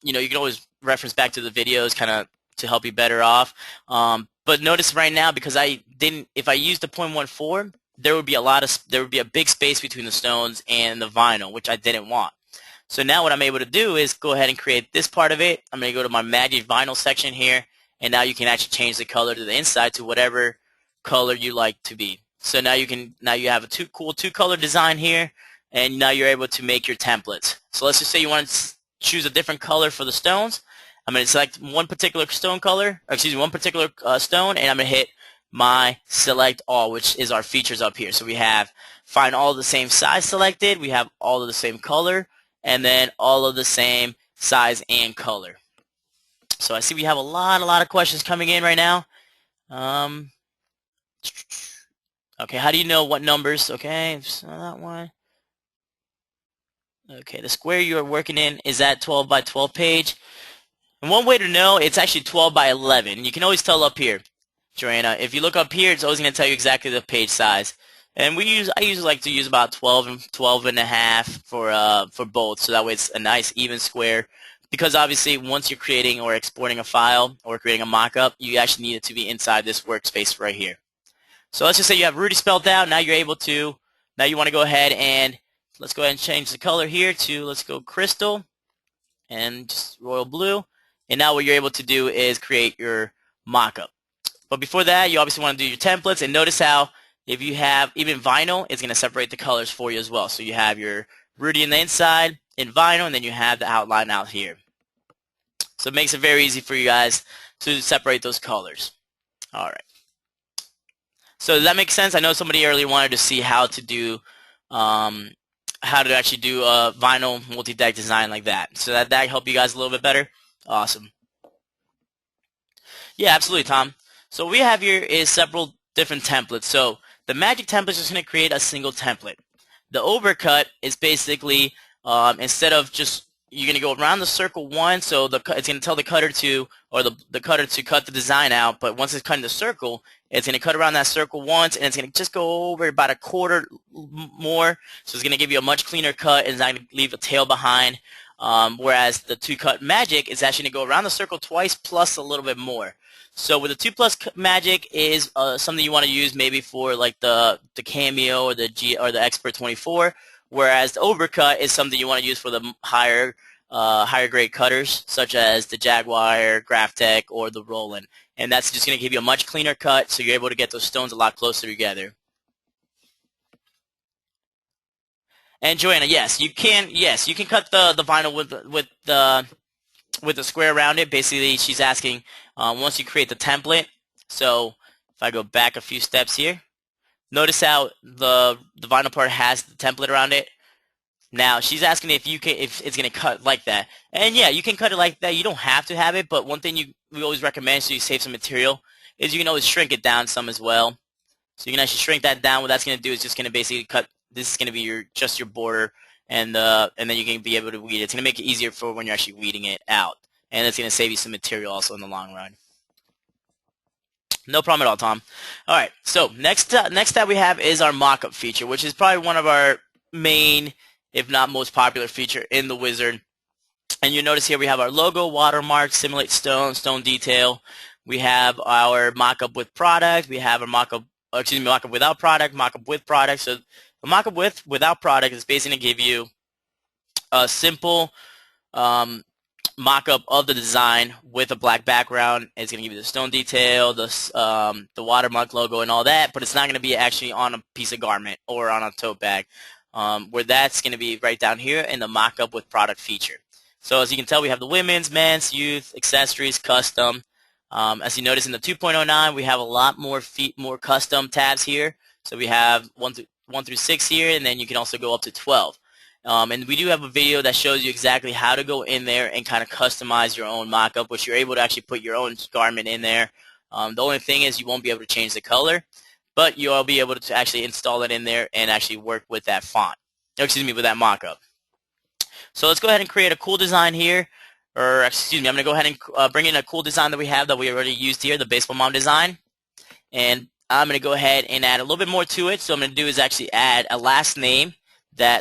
you know, you can always reference back to the videos kind of to help you better off. But notice right now, because if I used the 0.14, there would be a big space between the stones and the vinyl, which I didn't want. So now what I'm able to do is go ahead and create this part of it. I'm going to go to my magic vinyl section here, and now you can actually change the color to the inside to whatever color you like to be. So now you have a cool two-color design here, and now you're able to make your templates. So let's just say you want to choose a different color for the stones. I'm going to select one particular stone color, one particular stone, and I'm going to hit my select all, which is our features up here. So we have find all the same size selected, we have all of the same color, and then all of the same size and color. So I see we have a lot of questions coming in right now. Okay, how do you know what numbers? Okay, so that one. Okay, the square you are working in is that 12 by 12 page. And one way to know, it's actually 12 by 11. You can always tell up here, Joanna. If you look up here, it's always going to tell you exactly the page size. And I usually like to use about 12 and a half for both, so that way it's a nice even square. Because obviously, once you're creating or exporting a file or creating a mock-up, you actually need it to be inside this workspace right here. So let's just say you have Rudy spelled out. Now you're able to. Now you want to go ahead and let's go ahead and change the color here to, let's go crystal and just royal blue. And now what you're able to do is create your mock-up. But before that, you obviously want to do your templates, and notice how if you have even vinyl, it's going to separate the colors for you as well. So you have your Rudy in the inside in vinyl, and then you have the outline out here. So it makes it very easy for you guys to separate those colors. All right. So does that make sense? I know somebody earlier wanted to see how to do how to actually do a vinyl multi-deck design like that. So that help you guys a little bit better? Awesome. Yeah, absolutely, Tom. So what we have here is several different templates. So the magic template is just going to create a single template. The overcut is basically instead of just you're going to go around the circle once, so it's going to tell the cutter to, or the cutter to cut the design out, but once it's cutting the circle, it's going to cut around that circle once, and it's going to just go over about a quarter more, so it's going to give you a much cleaner cut, and it's not going to leave a tail behind, whereas the two-cut magic is actually going to go around the circle twice plus a little bit more. So with the 2+ magic is something you want to use maybe for like the cameo or the Expert 24, whereas the overcut is something you want to use for the higher grade cutters such as the Jaguar, Graphtec, or the Roland, and that's just going to give you a much cleaner cut, so you're able to get those stones a lot closer together. And Joanna, yes, you can cut the vinyl with the square around it. Basically, she's asking once you create the template. So if I go back a few steps here, notice how the vinyl part has the template around it. Now she's asking if it's gonna cut like that, and yeah, you can cut it like that. You don't have to have it, but one thing we always recommend so you save some material is you can always shrink it down some as well. So you can actually shrink that down. What that's gonna do is just gonna basically cut. This is gonna be just your border, and then you can be able to weed it. It's gonna make it easier for when you're actually weeding it out, and it's gonna save you some material also in the long run. No problem at all, Tom. All right, so next that we have is our mockup feature, which is probably one of our main, if not most popular feature in the wizard. And you notice here we have our logo, watermark, simulate stone, stone detail. We have our mockup with product. We have our mockup without product, mockup with product. So the mockup without product is basically going to give you a simple mock-up of the design with a black background. It's going to give you the stone detail, the watermark logo, and all that, but it's not going to be actually on a piece of garment or on a tote bag, where that's going to be right down here in the mock-up with product feature. So as you can tell, we have the women's, men's, youth, accessories, custom. As you notice in the 2.09, we have a lot more custom tabs here. So we have 1 through 6 here, and then you can also go up to 12. And we do have a video that shows you exactly how to go in there and kind of customize your own mock-up, which you're able to actually put your own garment in there. The only thing is you won't be able to change the color, but you'll be able to actually install it in there and actually work with that font. Excuse me, with that mock-up. So let's go ahead and create a cool design here. Or excuse me, I'm going to go ahead and bring in a cool design that we have that we already used here, the baseball mom design. And I'm going to go ahead and add a little bit more to it. So what I'm going to do is actually add a last name.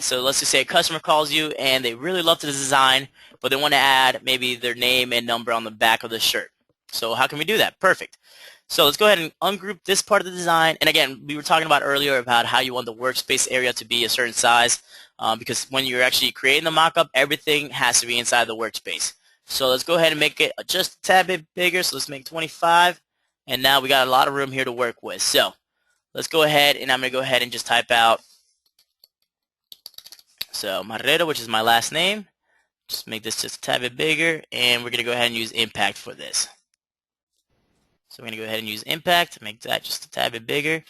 So let's just say a customer calls you and they really love the design, but they want to add maybe their name and number on the back of the shirt. So how can we do that? Perfect. So let's go ahead and ungroup this part of the design. And again, we were talking about earlier about how you want the workspace area to be a certain size, because when you're actually creating the mockup, everything has to be inside the workspace. So let's go ahead and make it just a tad bit bigger. So let's make 25. And now we got a lot of room here to work with. So let's go ahead and I'm going to go ahead and just type out Marrero, which is my last name. Just make this just a tad bit bigger, and we're going to go ahead and use impact for this. So we're going to go ahead and use impact, make that just a tad bit bigger.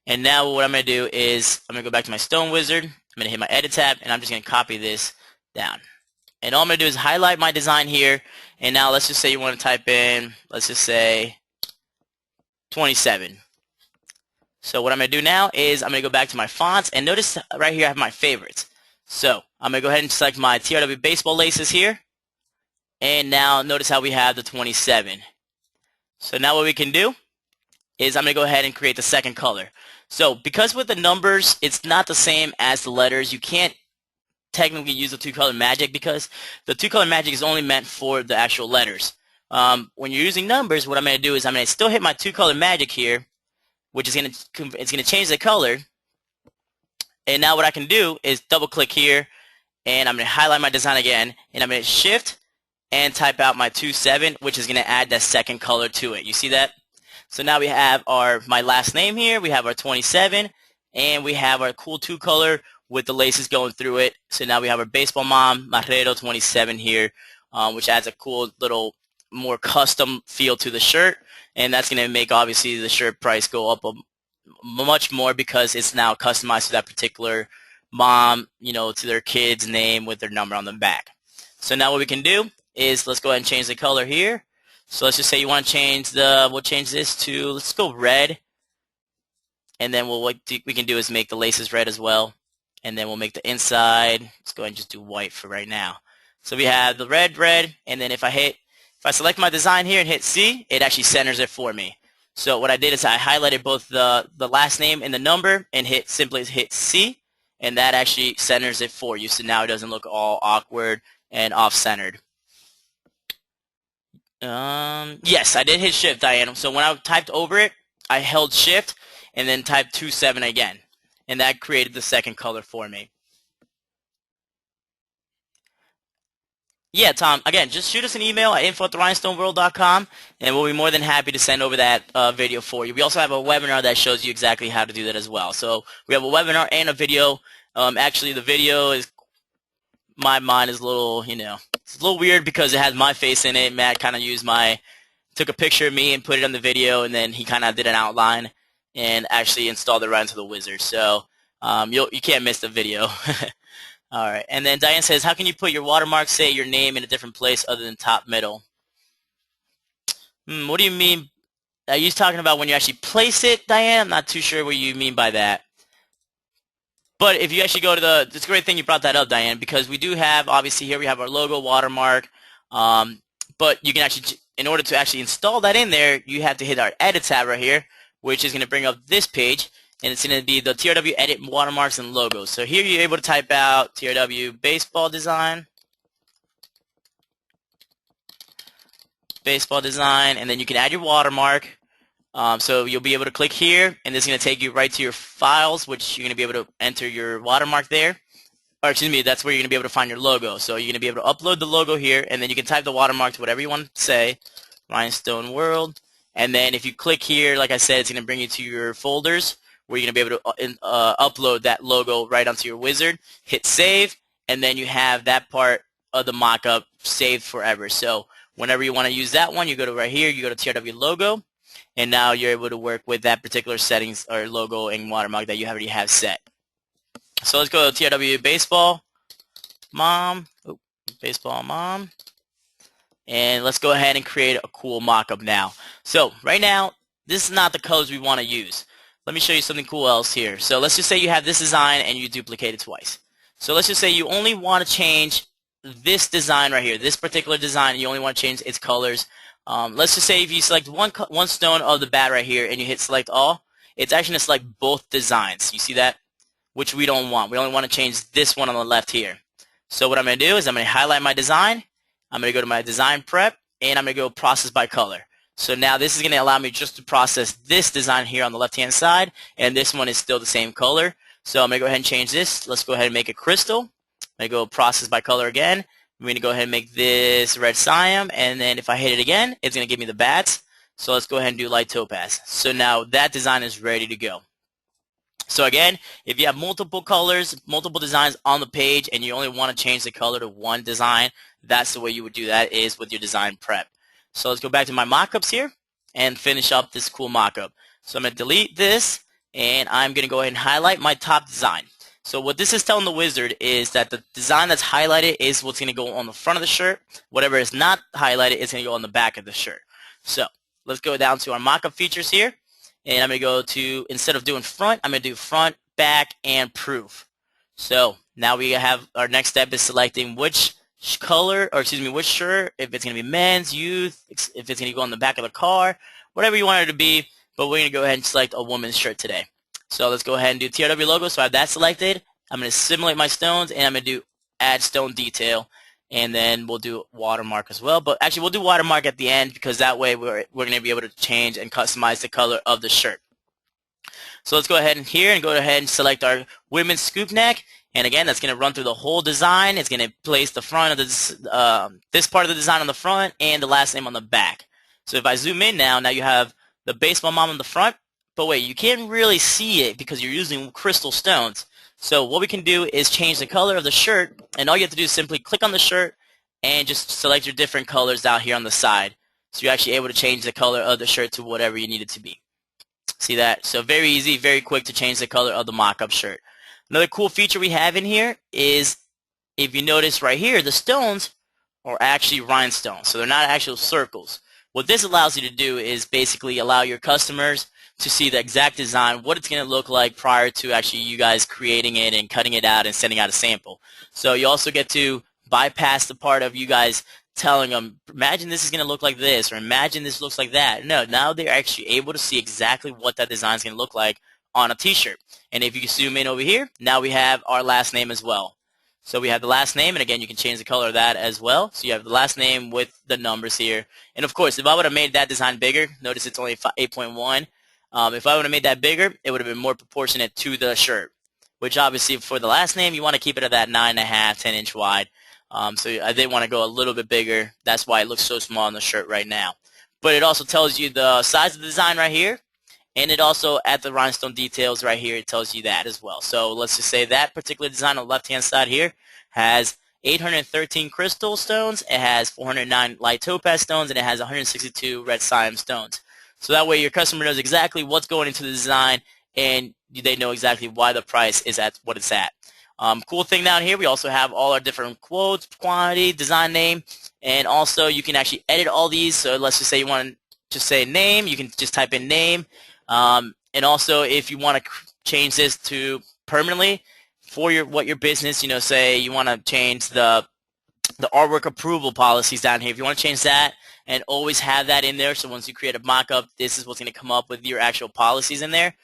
And now what I'm going to do is I'm going to go back to my stone wizard. I'm going to hit my edit tab, and I'm just going to copy this down. And all I'm going to do is highlight my design here. And now let's just say you want to type in, let's just say 27. So what I'm going to do now is I'm going to go back to my fonts, and notice right here I have my favorites. So I'm going to go ahead and select my TRW baseball laces here. And now notice how we have the 27. So now what we can do is I'm going to go ahead and create the second color. So because with the numbers, it's not the same as the letters. You can't technically use the two-color magic because the two-color magic is only meant for the actual letters. When you're using numbers, what I'm going to do is I'm going to still hit my two-color magic here, which is going to change the color. And now what I can do is double click here, and I'm going to highlight my design again, and I'm going to shift and type out my 27, which is going to add that second color to it. You see that? So now we have my last name here, we have our 27, and we have our cool 2 color with the laces going through it. So now we have our baseball mom, Marrero 27 here, which adds a cool little more custom feel to the shirt, and that's going to make obviously the shirt price go up much more because it's now customized to that particular mom, to their kid's name with their number on the back. So now what we can do is let's go ahead and change the color here. So let's just say you want to change we'll change this to, let's go red. And then what we can do is make the laces red as well. And then we'll make the inside, let's go ahead and just do white for right now. So we have the red, and then if I select my design here and hit C, it actually centers it for me. So what I did is I highlighted both the last name and the number and simply hit C, and that actually centers it for you. So now it doesn't look all awkward and off-centered. Yes, I did hit shift, Diane. So when I typed over it, I held shift and then typed 27 again. And that created the second color for me. Yeah, Tom, again, just shoot us an email at info@rhinestoneworld.com, and we'll be more than happy to send over that video for you. We also have a webinar that shows you exactly how to do that as well. So we have a webinar and a video. Actually, the video is, my mind is a little, it's a little weird because it has my face in it. Matt kind of used my took a picture of me and put it on the video, and then he kind of did an outline and actually installed it right into the wizard. So you can't miss the video. All right, and then Diane says, how can you put your watermark, say your name, in a different place other than top middle? What do you mean? Are you talking about when you actually place it, Diane? I'm not too sure what you mean by that. But if you actually go to it's a great thing you brought that up, Diane, because we do have, obviously here we have our logo, watermark, but you can actually, in order to actually install that in there, you have to hit our edit tab right here, which is going to bring up this page, and it's going to be the TRW edit watermarks and logos. So here you're able to type out TRW baseball design, and then you can add your watermark. So you'll be able to click here, and this is going to take you right to your files, which you're going to be able to enter your watermark there. Or excuse me, that's where you're going to be able to find your logo. So you're going to be able to upload the logo here, and then you can type the watermark to whatever you want to say, Rhinestone World. And then if you click here, like I said, it's going to bring you to your folders where you're going to be able to upload that logo right onto your wizard. Hit save, and then you have that part of the mockup saved forever. So whenever you want to use that one, you go to right here, you go to TRW logo, and now you're able to work with that particular settings or logo and watermark that you already have set. So let's go to TRW baseball mom, and let's go ahead and create a cool mockup now. So right now, this is not the colors we want to use. Let me show you something cool else here. So let's just say you have this design and you duplicate it twice. So let's just say you only want to change this design right here, this particular design, you only want to change its colors. Let's just say if you select one stone of the bat right here and you hit select all, it's actually going to select both designs. You see that? Which we don't want. We only want to change this one on the left here. So what I'm going to do is I'm going to highlight my design. I'm going to go to my design prep, and I'm going to go process by color. So now this is going to allow me just to process this design here on the left-hand side, and this one is still the same color. So I'm going to go ahead and change this. Let's go ahead and make it crystal. I'm going to go process by color again. I'm going to go ahead and make this red cyan, and then if I hit it again, it's going to give me the bats. So let's go ahead and do light topaz. So now that design is ready to go. So again, if you have multiple colors, multiple designs on the page, and you only want to change the color to one design, that's the way you would do that, is with your design prep. So let's go back to my mockups here and finish up this cool mockup. So I'm going to delete this, and I'm going to go ahead and highlight my top design. So what this is telling the wizard is that the design that's highlighted is what's going to go on the front of the shirt. Whatever is not highlighted is going to go on the back of the shirt. So let's go down to our mockup features here. And I'm going to go to, instead of doing front, I'm going to do front, back, and proof. So now we have, our next step is selecting which color, or excuse me, which shirt, if it's going to be men's, youth, if it's going to go on the back of the car, whatever you want it to be. But we're going to go ahead and select a woman's shirt today. So let's go ahead and do TRW logo. So I have that selected. I'm going to simulate my stones, and I'm going to do add stone detail. And then we'll do watermark as well. But actually, we'll do watermark at the end, because that way we're going to be able to change and customize the color of the shirt. So let's go ahead and here and go ahead and select our women's scoop neck. And again, that's going to run through the whole design. It's going to place the front of this part of the design on the front and the last name on the back. So if I zoom in now you have the baseball mom on the front. But wait, you can't really see it because you're using crystal stones. So what we can do is change the color of the shirt, and all you have to do is simply click on the shirt and just select your different colors down here on the side. So you're actually able to change the color of the shirt to whatever you need it to be. See that? So very easy, very quick to change the color of the mock-up shirt. Another cool feature we have in here is, if you notice right here, the stones are actually rhinestones. So they're not actual circles. What this allows you to do is basically allow your customers to see the exact design, what it's going to look like prior to actually you guys creating it and cutting it out and sending out a sample. So you also get to bypass the part of you guys telling them, imagine this is going to look like this, or imagine this looks like that. No, now they're actually able to see exactly what that design is going to look like on a t-shirt. And if you zoom in over here, now we have our last name as well. So we have the last name, and again, you can change the color of that as well. So you have the last name with the numbers here. And of course, if I would have made that design bigger, notice it's only 8.1. If I would have made that bigger, it would have been more proportionate to the shirt, which obviously for the last name, you want to keep it at that 9.5, 10-inch wide. So I did want to go a little bit bigger. That's why it looks so small on the shirt right now. But it also tells you the size of the design right here, and it also, at the rhinestone details right here, it tells you that as well. So let's just say that particular design on the left-hand side here has 813 crystal stones, it has 409 light topaz stones, and it has 162 red cyan stones. So that way your customer knows exactly what's going into the design, and they know exactly why the price is at what it's at. Cool thing down here, we also have all our different quotes, quantity, design name, and also you can actually edit all these. So let's just say you want to just say name, you can just type in name. And also if you want to change this to permanently for your business, say you want to change the artwork approval policies down here. If you want to change that and always have that in there, so once you create a mock-up, this is what's going to come up with your actual policies in there.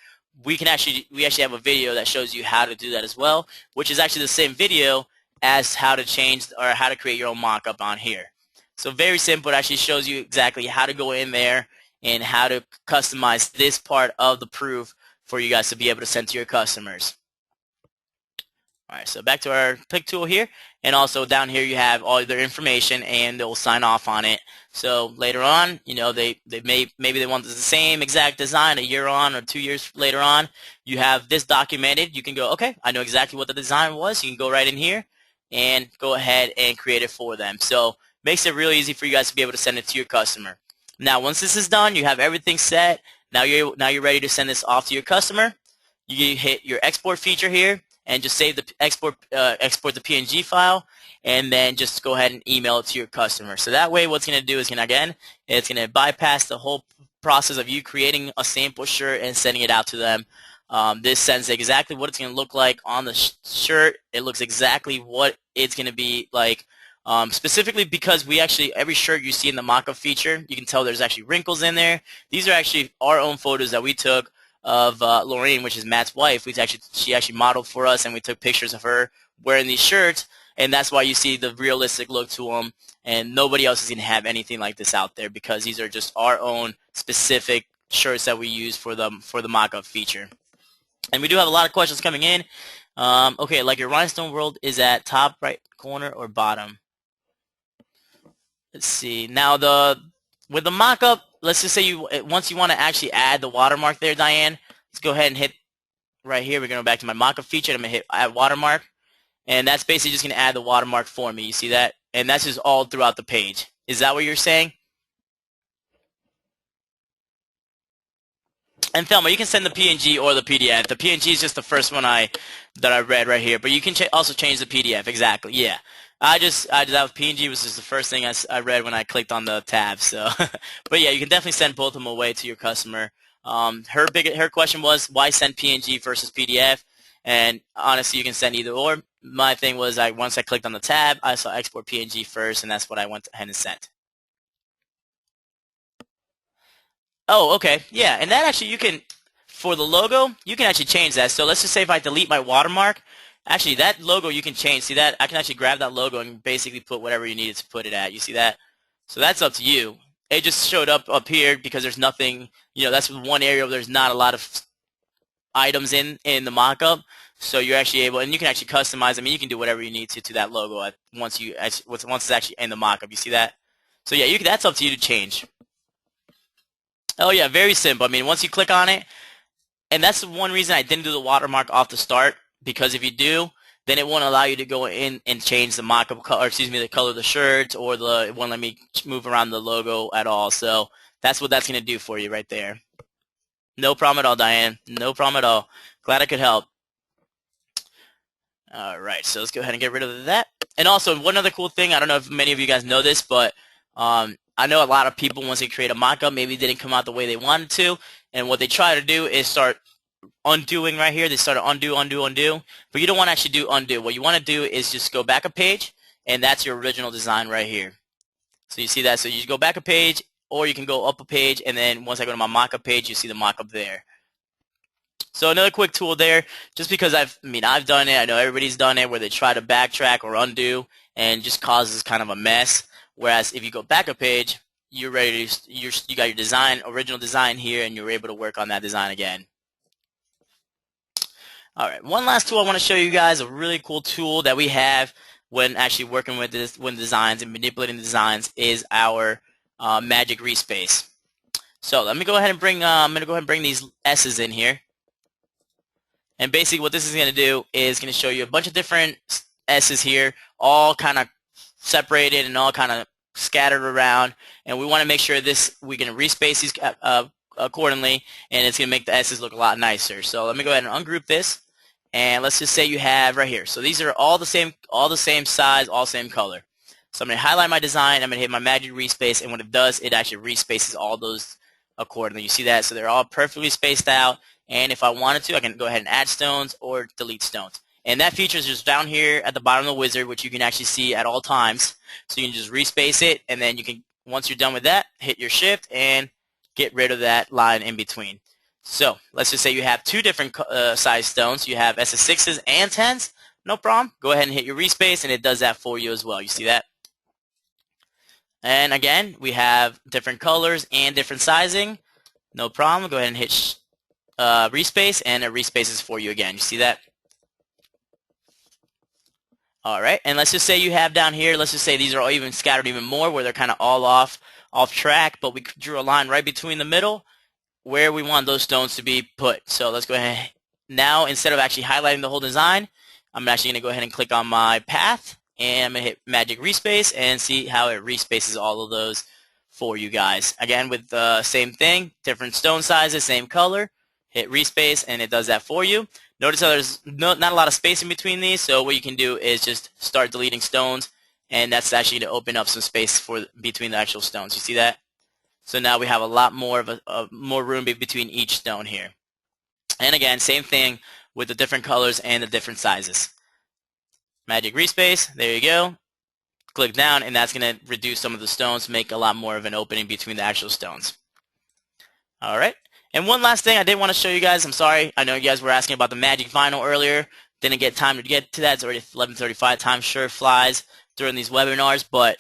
We actually have a video that shows you how to do that as well, which is actually the same video as how to change or how to create your own mock-up on here. So very simple. It actually shows you exactly how to go in there and how to customize this part of the proof for you guys to be able to send to your customers. Alright, so back to our pick tool here, and also down here you have all their information and they'll sign off on it. So later on, maybe they want the same exact design a year on or 2 years later on. You have this documented. You can go, okay, I know exactly what the design was. You can go right in here and go ahead and create it for them. So makes it really easy for you guys to be able to send it to your customer. Now once this is done, you have everything set. Now you're ready to send this off to your customer. You hit your export feature here and just save the export the PNG file, and then just go ahead and email it to your customer. So that way what's going to do is it's going to bypass the whole process of you creating a sample shirt and sending it out to them. This sends exactly what it's going to look like on the shirt. It looks exactly what it's going to be like. Specifically because every shirt you see in the mockup feature, you can tell there's actually wrinkles in there. These are actually our own photos that we took of Lorraine, which is Matt's wife. She actually modeled for us, and we took pictures of her wearing these shirts, and that's why you see the realistic look to them, and nobody else is going to have anything like this out there, because these are just our own specific shirts that we use for the mockup feature. And we do have a lot of questions coming in. Okay, like your Rhinestone World is at top right corner or bottom? Let's see. Now with the mockup, let's just say once you want to actually add the watermark there, Diane, let's go ahead and hit right here. We're going to go back to my mockup feature, and I'm going to hit add watermark, and that's basically just going to add the watermark for me. You see that? And that's just all throughout the page. Is that what you're saying? And Thelma, you can send the PNG or the PDF. The PNG is just the first one that I read right here, but you can also change the PDF. Exactly. Yeah. That PNG was just the first thing I read when I clicked on the tab. So, but yeah, you can definitely send both of them away to your customer. Her question was, why send PNG versus PDF? And honestly, you can send either or. My thing was, once I clicked on the tab, I saw export PNG first, and that's what I went ahead and sent. Oh, okay. Yeah, and that actually for the logo, you can actually change that. So let's just say if I delete my watermark, actually that logo you can change. See that? I can actually grab that logo and basically put whatever you needed to put it at. You see that? So that's up to you. It just showed up here because there's nothing, that's one area where there's not a lot of items in the mockup. So you're actually able, and you can actually customize. I mean, you can do whatever you need to that logo once it's actually in the mockup. You see that? So yeah, that's up to you to change. Oh yeah, very simple. I mean, once you click on it, and that's the one reason I didn't do the watermark off the start, because if you do, then it won't allow you to go in and change the mockup color, the color of the shirt, or it won't let me move around the logo at all. So that's what that's going to do for you right there. No problem at all, Diane. No problem at all. Glad I could help. All right, so let's go ahead and get rid of that. And also, one other cool thing, I don't know if many of you guys know this, but I know a lot of people, once they create a mockup, maybe it didn't come out the way they wanted to, and what they try to do is start undoing right here. They start to undo, undo, undo, but you don't want to actually do undo. What you want to do is just go back a page, and that's your original design right here. So you see that? So you go back a page, or you can go up a page, and then once I go to my mockup page, you see the mockup there. So another quick tool there, just because I've done it, I know everybody's done it, where they try to backtrack or undo and just causes kind of a mess. Whereas if you go back a page, you're ready to, you got your original design here, and you're able to work on that design again. All right, one last tool I want to show you guys, a really cool tool that we have when actually working with designs and manipulating the designs, is our magic respace. So let me go ahead and bring I'm going to go ahead and bring these S's in here. And basically what this is going to do is going to show you a bunch of different S's here, all kind of separated and all kind of scattered around, and we want to make sure we can respace these accordingly, and it's going to make the S's look a lot nicer. So let me go ahead and ungroup this, and let's just say you have right here. So these are all the same size, all same color. So I'm going to highlight my design, I'm going to hit my magic respace, and what it does, it actually respaces all those accordingly. You see that? So they're all perfectly spaced out, and if I wanted to, I can go ahead and add stones or delete stones. And that feature is just down here at the bottom of the wizard, which you can actually see at all times. So you can just respace it, and then you can, once you're done with that, hit your shift and get rid of that line in between. So let's just say you have two different size stones. You have SS6s and 10s. No problem. Go ahead and hit your respace, and it does that for you as well. You see that? And again, we have different colors and different sizing. No problem. Go ahead and hit respace, and it respaces for you again. You see that? Alright, and let's just say you have down here, let's just say these are all even scattered even more, where they're kind of all off track, but we drew a line right between the middle where we want those stones to be put. So let's go ahead. Now, instead of actually highlighting the whole design, I'm actually going to go ahead and click on my path, and I'm going to hit magic respace and see how it respaces all of those for you guys. Again, with the same thing, different stone sizes, same color, hit respace, and it does that for you. Notice how there's not a lot of space in between these, so what you can do is just start deleting stones, and that's actually to open up some space between the actual stones. You see that? So now we have a lot more of more room between each stone here. And again, same thing with the different colors and the different sizes. Magic respace, there you go. Click down, and that's going to reduce some of the stones, make a lot more of an opening between the actual stones. All right. And one last thing I did want to show you guys. I'm sorry. I know you guys were asking about the magic vinyl earlier. Didn't get time to get to that. It's already 11:35. Time sure flies during these webinars. But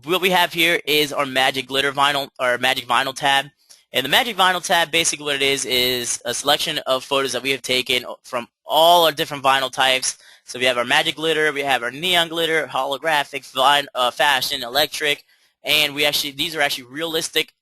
what we have here is our magic glitter vinyl, or magic vinyl tab. And the magic vinyl tab, basically what it is a selection of photos that we have taken from all our different vinyl types. So we have our magic glitter, we have our neon glitter, holographic, fashion, electric, and these are actually realistic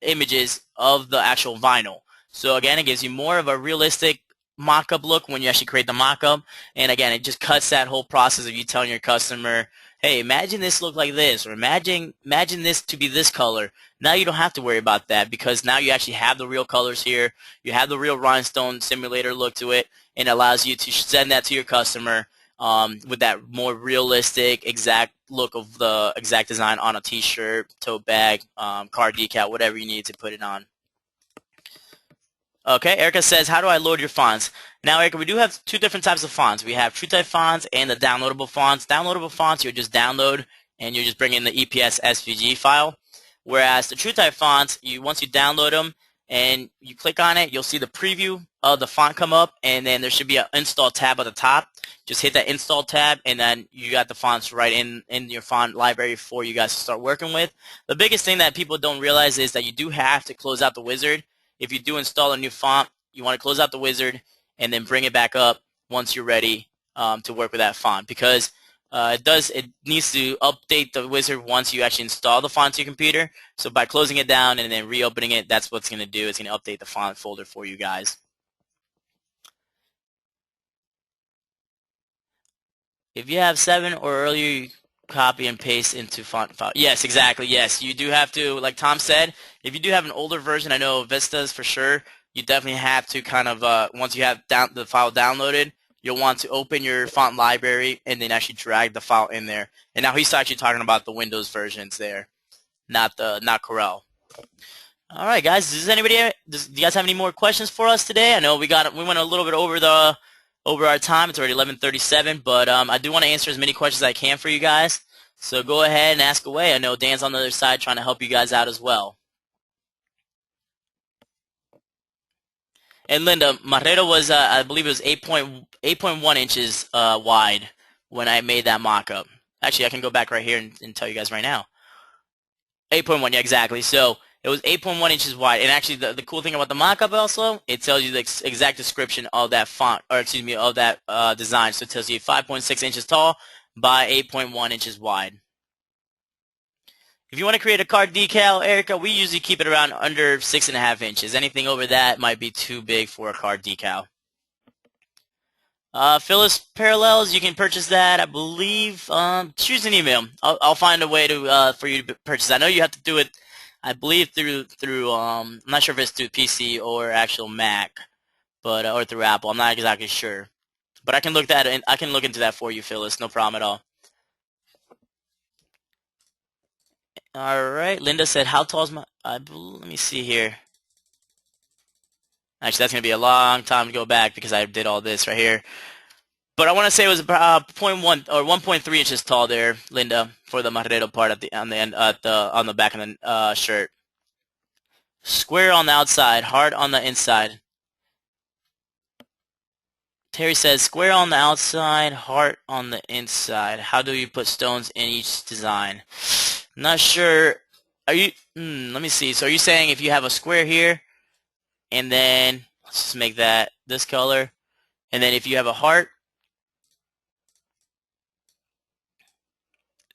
images of the actual vinyl. So again, it gives you more of a realistic mock-up look when you actually create the mock-up, and again, it just cuts that whole process of you telling your customer, hey, imagine this look like this, or imagine this to be this color. Now you don't have to worry about that, because now you actually have the real colors here. You have the real rhinestone simulator look to it, and it allows you to send that to your customer with that more realistic, exact look of the exact design on a t-shirt, tote bag, car decal, whatever you need to put it on. Okay, Erica says, how do I load your fonts? Now, Erica, we do have two different types of fonts. We have TrueType fonts and the downloadable fonts. Downloadable fonts, you just download, and you just bring in the EPS SVG file. Whereas the TrueType fonts, once you download them and you click on it, you'll see the preview of the font come up, and then there should be an install tab at the top. Just hit that install tab, and then you got the fonts right in your font library for you guys to start working with. The biggest thing that people don't realize is that you do have to close out the wizard. If you do install a new font, you want to close out the wizard and then bring it back up once you're ready to work with that font, because it needs to update the wizard once you actually install the font to your computer. So by closing it down and then reopening it, that's what's going to do. It's going to update the font folder for you guys. If you have 7 or earlier, you copy and paste into font file. Yes, exactly. Yes, you do have to, like Tom said, if you do have an older version, I know Vista's for sure, you definitely have to kind of, once you have the file downloaded, you'll want to open your font library and then actually drag the file in there. And now he's actually talking about the Windows versions there, not Corel. All right, guys. Do you guys have any more questions for us today? I know we went a little bit over our time. It's already 11:37, but I do want to answer as many questions as I can for you guys. So go ahead and ask away. I know Dan's on the other side trying to help you guys out as well. And Linda, Marrero was, I believe it was 8.1 inches wide when I made that mock-up. Actually, I can go back right here and tell you guys right now. 8.1, yeah, exactly. So it was 8.1 inches wide. And actually, the cool thing about the mock-up also, it tells you the exact description of that font, or excuse me, of that design. So it tells you 5.6 inches tall by 8.1 inches wide. If you want to create a car decal, Erica, we usually keep it around under 6.5 inches. Anything over that might be too big for a car decal. Phyllis Parallels, you can purchase that, I believe. Choose an email. I'll find a way to for you to purchase. I know you have to do it, I believe through I'm not sure if it's through PC or actual Mac, but or through Apple. I'm not exactly sure, but I can look that and I can look into that for you, Phyllis. No problem at all. All right, Linda said, "How tall is my?" Let me see here. Actually, that's gonna be a long time to go back because I did all this right here. But I want to say it was about zero point 0.1 or 1.3 inches tall there, Linda, for the marrero part at the on the end on the back of the shirt. Square on the outside, hard on the inside. Terry says square on the outside, heart on the inside. How do you put stones in each design? Not sure. Are you? Let me see. So are you saying if you have a square here, and then let's just make that this color, and then if you have a heart,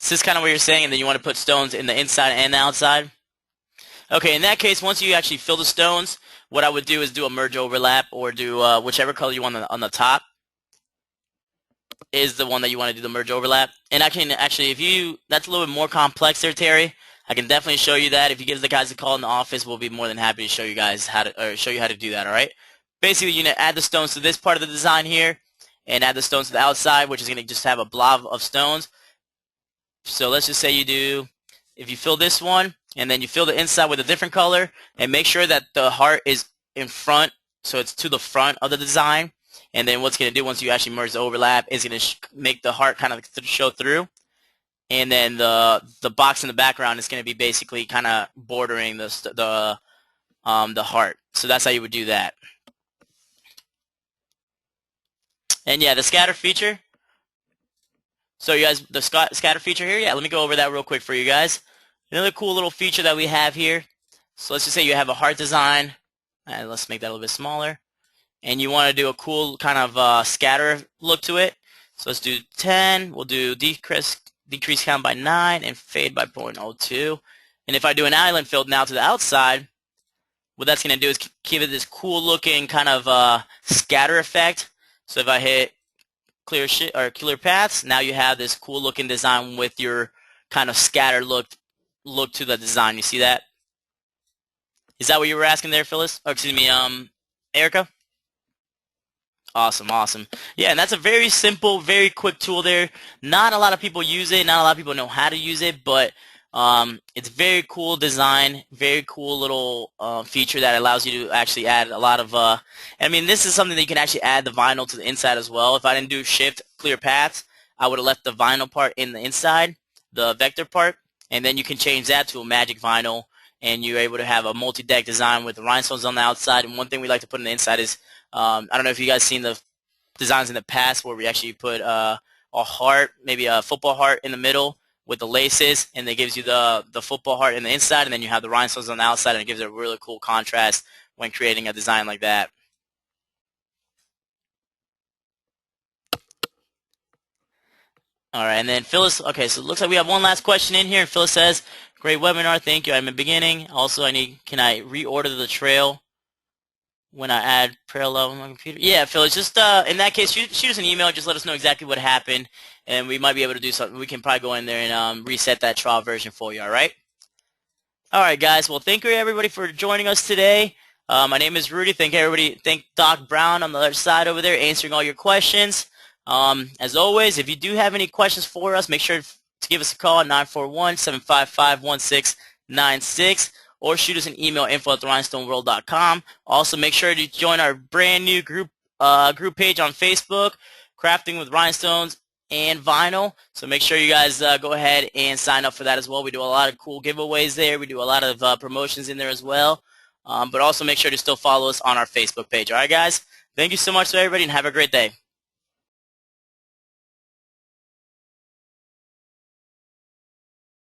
is this kind of what you're saying, and then you want to put stones in the inside and the outside? Okay, in that case, once you actually fill the stones, what I would do is do a merge overlap or do whichever color you want on the top is the one that you want to do the merge overlap. And I can actually, if you, that's a little bit more complex there, Terry. I can definitely show you that. If you give the guys a call in the office, we'll be more than happy to show you guys how to, or show you how to do that, all right? Basically, you add the stones to this part of the design here and add the stones to the outside, which is going to just have a blob of stones. So let's just say you do, if you fill this one, and then you fill the inside with a different color, and make sure that the heart is in front, so it's to the front of the design. And then what's going to do once you actually merge the overlap is going to make the heart kind of show through. And then the box in the background is going to be basically kind of bordering the heart. So that's how you would do that. And yeah, the scatter feature. So you guys, the scatter feature here, yeah, let me go over that real quick for you guys. Another cool little feature that we have here. So let's just say you have a heart design, and let's make that a little bit smaller. And you want to do a cool kind of scatter look to it. So let's do 10. We'll do decrease count by 9 and fade by 0.02. And if I do an island fill now to the outside, what that's going to do is give it this cool looking kind of scatter effect. So if I hit clear paths, now you have this cool looking design with your kind of scatter look to the design. You see that? Is that what you were asking there, Phyllis? Or excuse me, Erica? Awesome, awesome. Yeah, and that's a very simple, very quick tool there. Not a lot of people use it. Not a lot of people know how to use it, but it's very cool design, very cool little feature that allows you to actually add a lot of, I mean, this is something that you can actually add the vinyl to the inside as well. If I didn't do shift clear paths, I would have left the vinyl part in the inside, the vector part, and then you can change that to a magic vinyl, and you're able to have a multi-deck design with the rhinestones on the outside. And one thing we like to put on the inside is, I don't know if you guys seen the designs in the past where we actually put a heart, maybe a football heart in the middle with the laces, and it gives you the football heart in the inside, and then you have the rhinestones on the outside, and it gives it a really cool contrast when creating a design like that. All right, and then Phyllis, okay, so it looks like we have one last question in here, and Phyllis says, great webinar, thank you, I'm in the beginning. Also, can I reorder the trail when I add parallel on my computer? Yeah, Phyllis, just in that case, shoot us an email, just let us know exactly what happened, and we might be able to do something. We can probably go in there and reset that trial version for you, all right? All right, guys, well, thank you, everybody, for joining us today. My name is Rudy. Thank Doc Brown on the other side over there answering all your questions. As always, if you do have any questions for us, make sure to give us a call at 941-755-1696 or shoot us an email, info@rhinestoneworld.com. Also, make sure to join our brand new group page on Facebook, Crafting with Rhinestones and Vinyl. So make sure you guys go ahead and sign up for that as well. We do a lot of cool giveaways there. We do a lot of promotions in there as well. But also make sure to still follow us on our Facebook page. All right, guys? Thank you so much to everybody, and have a great day.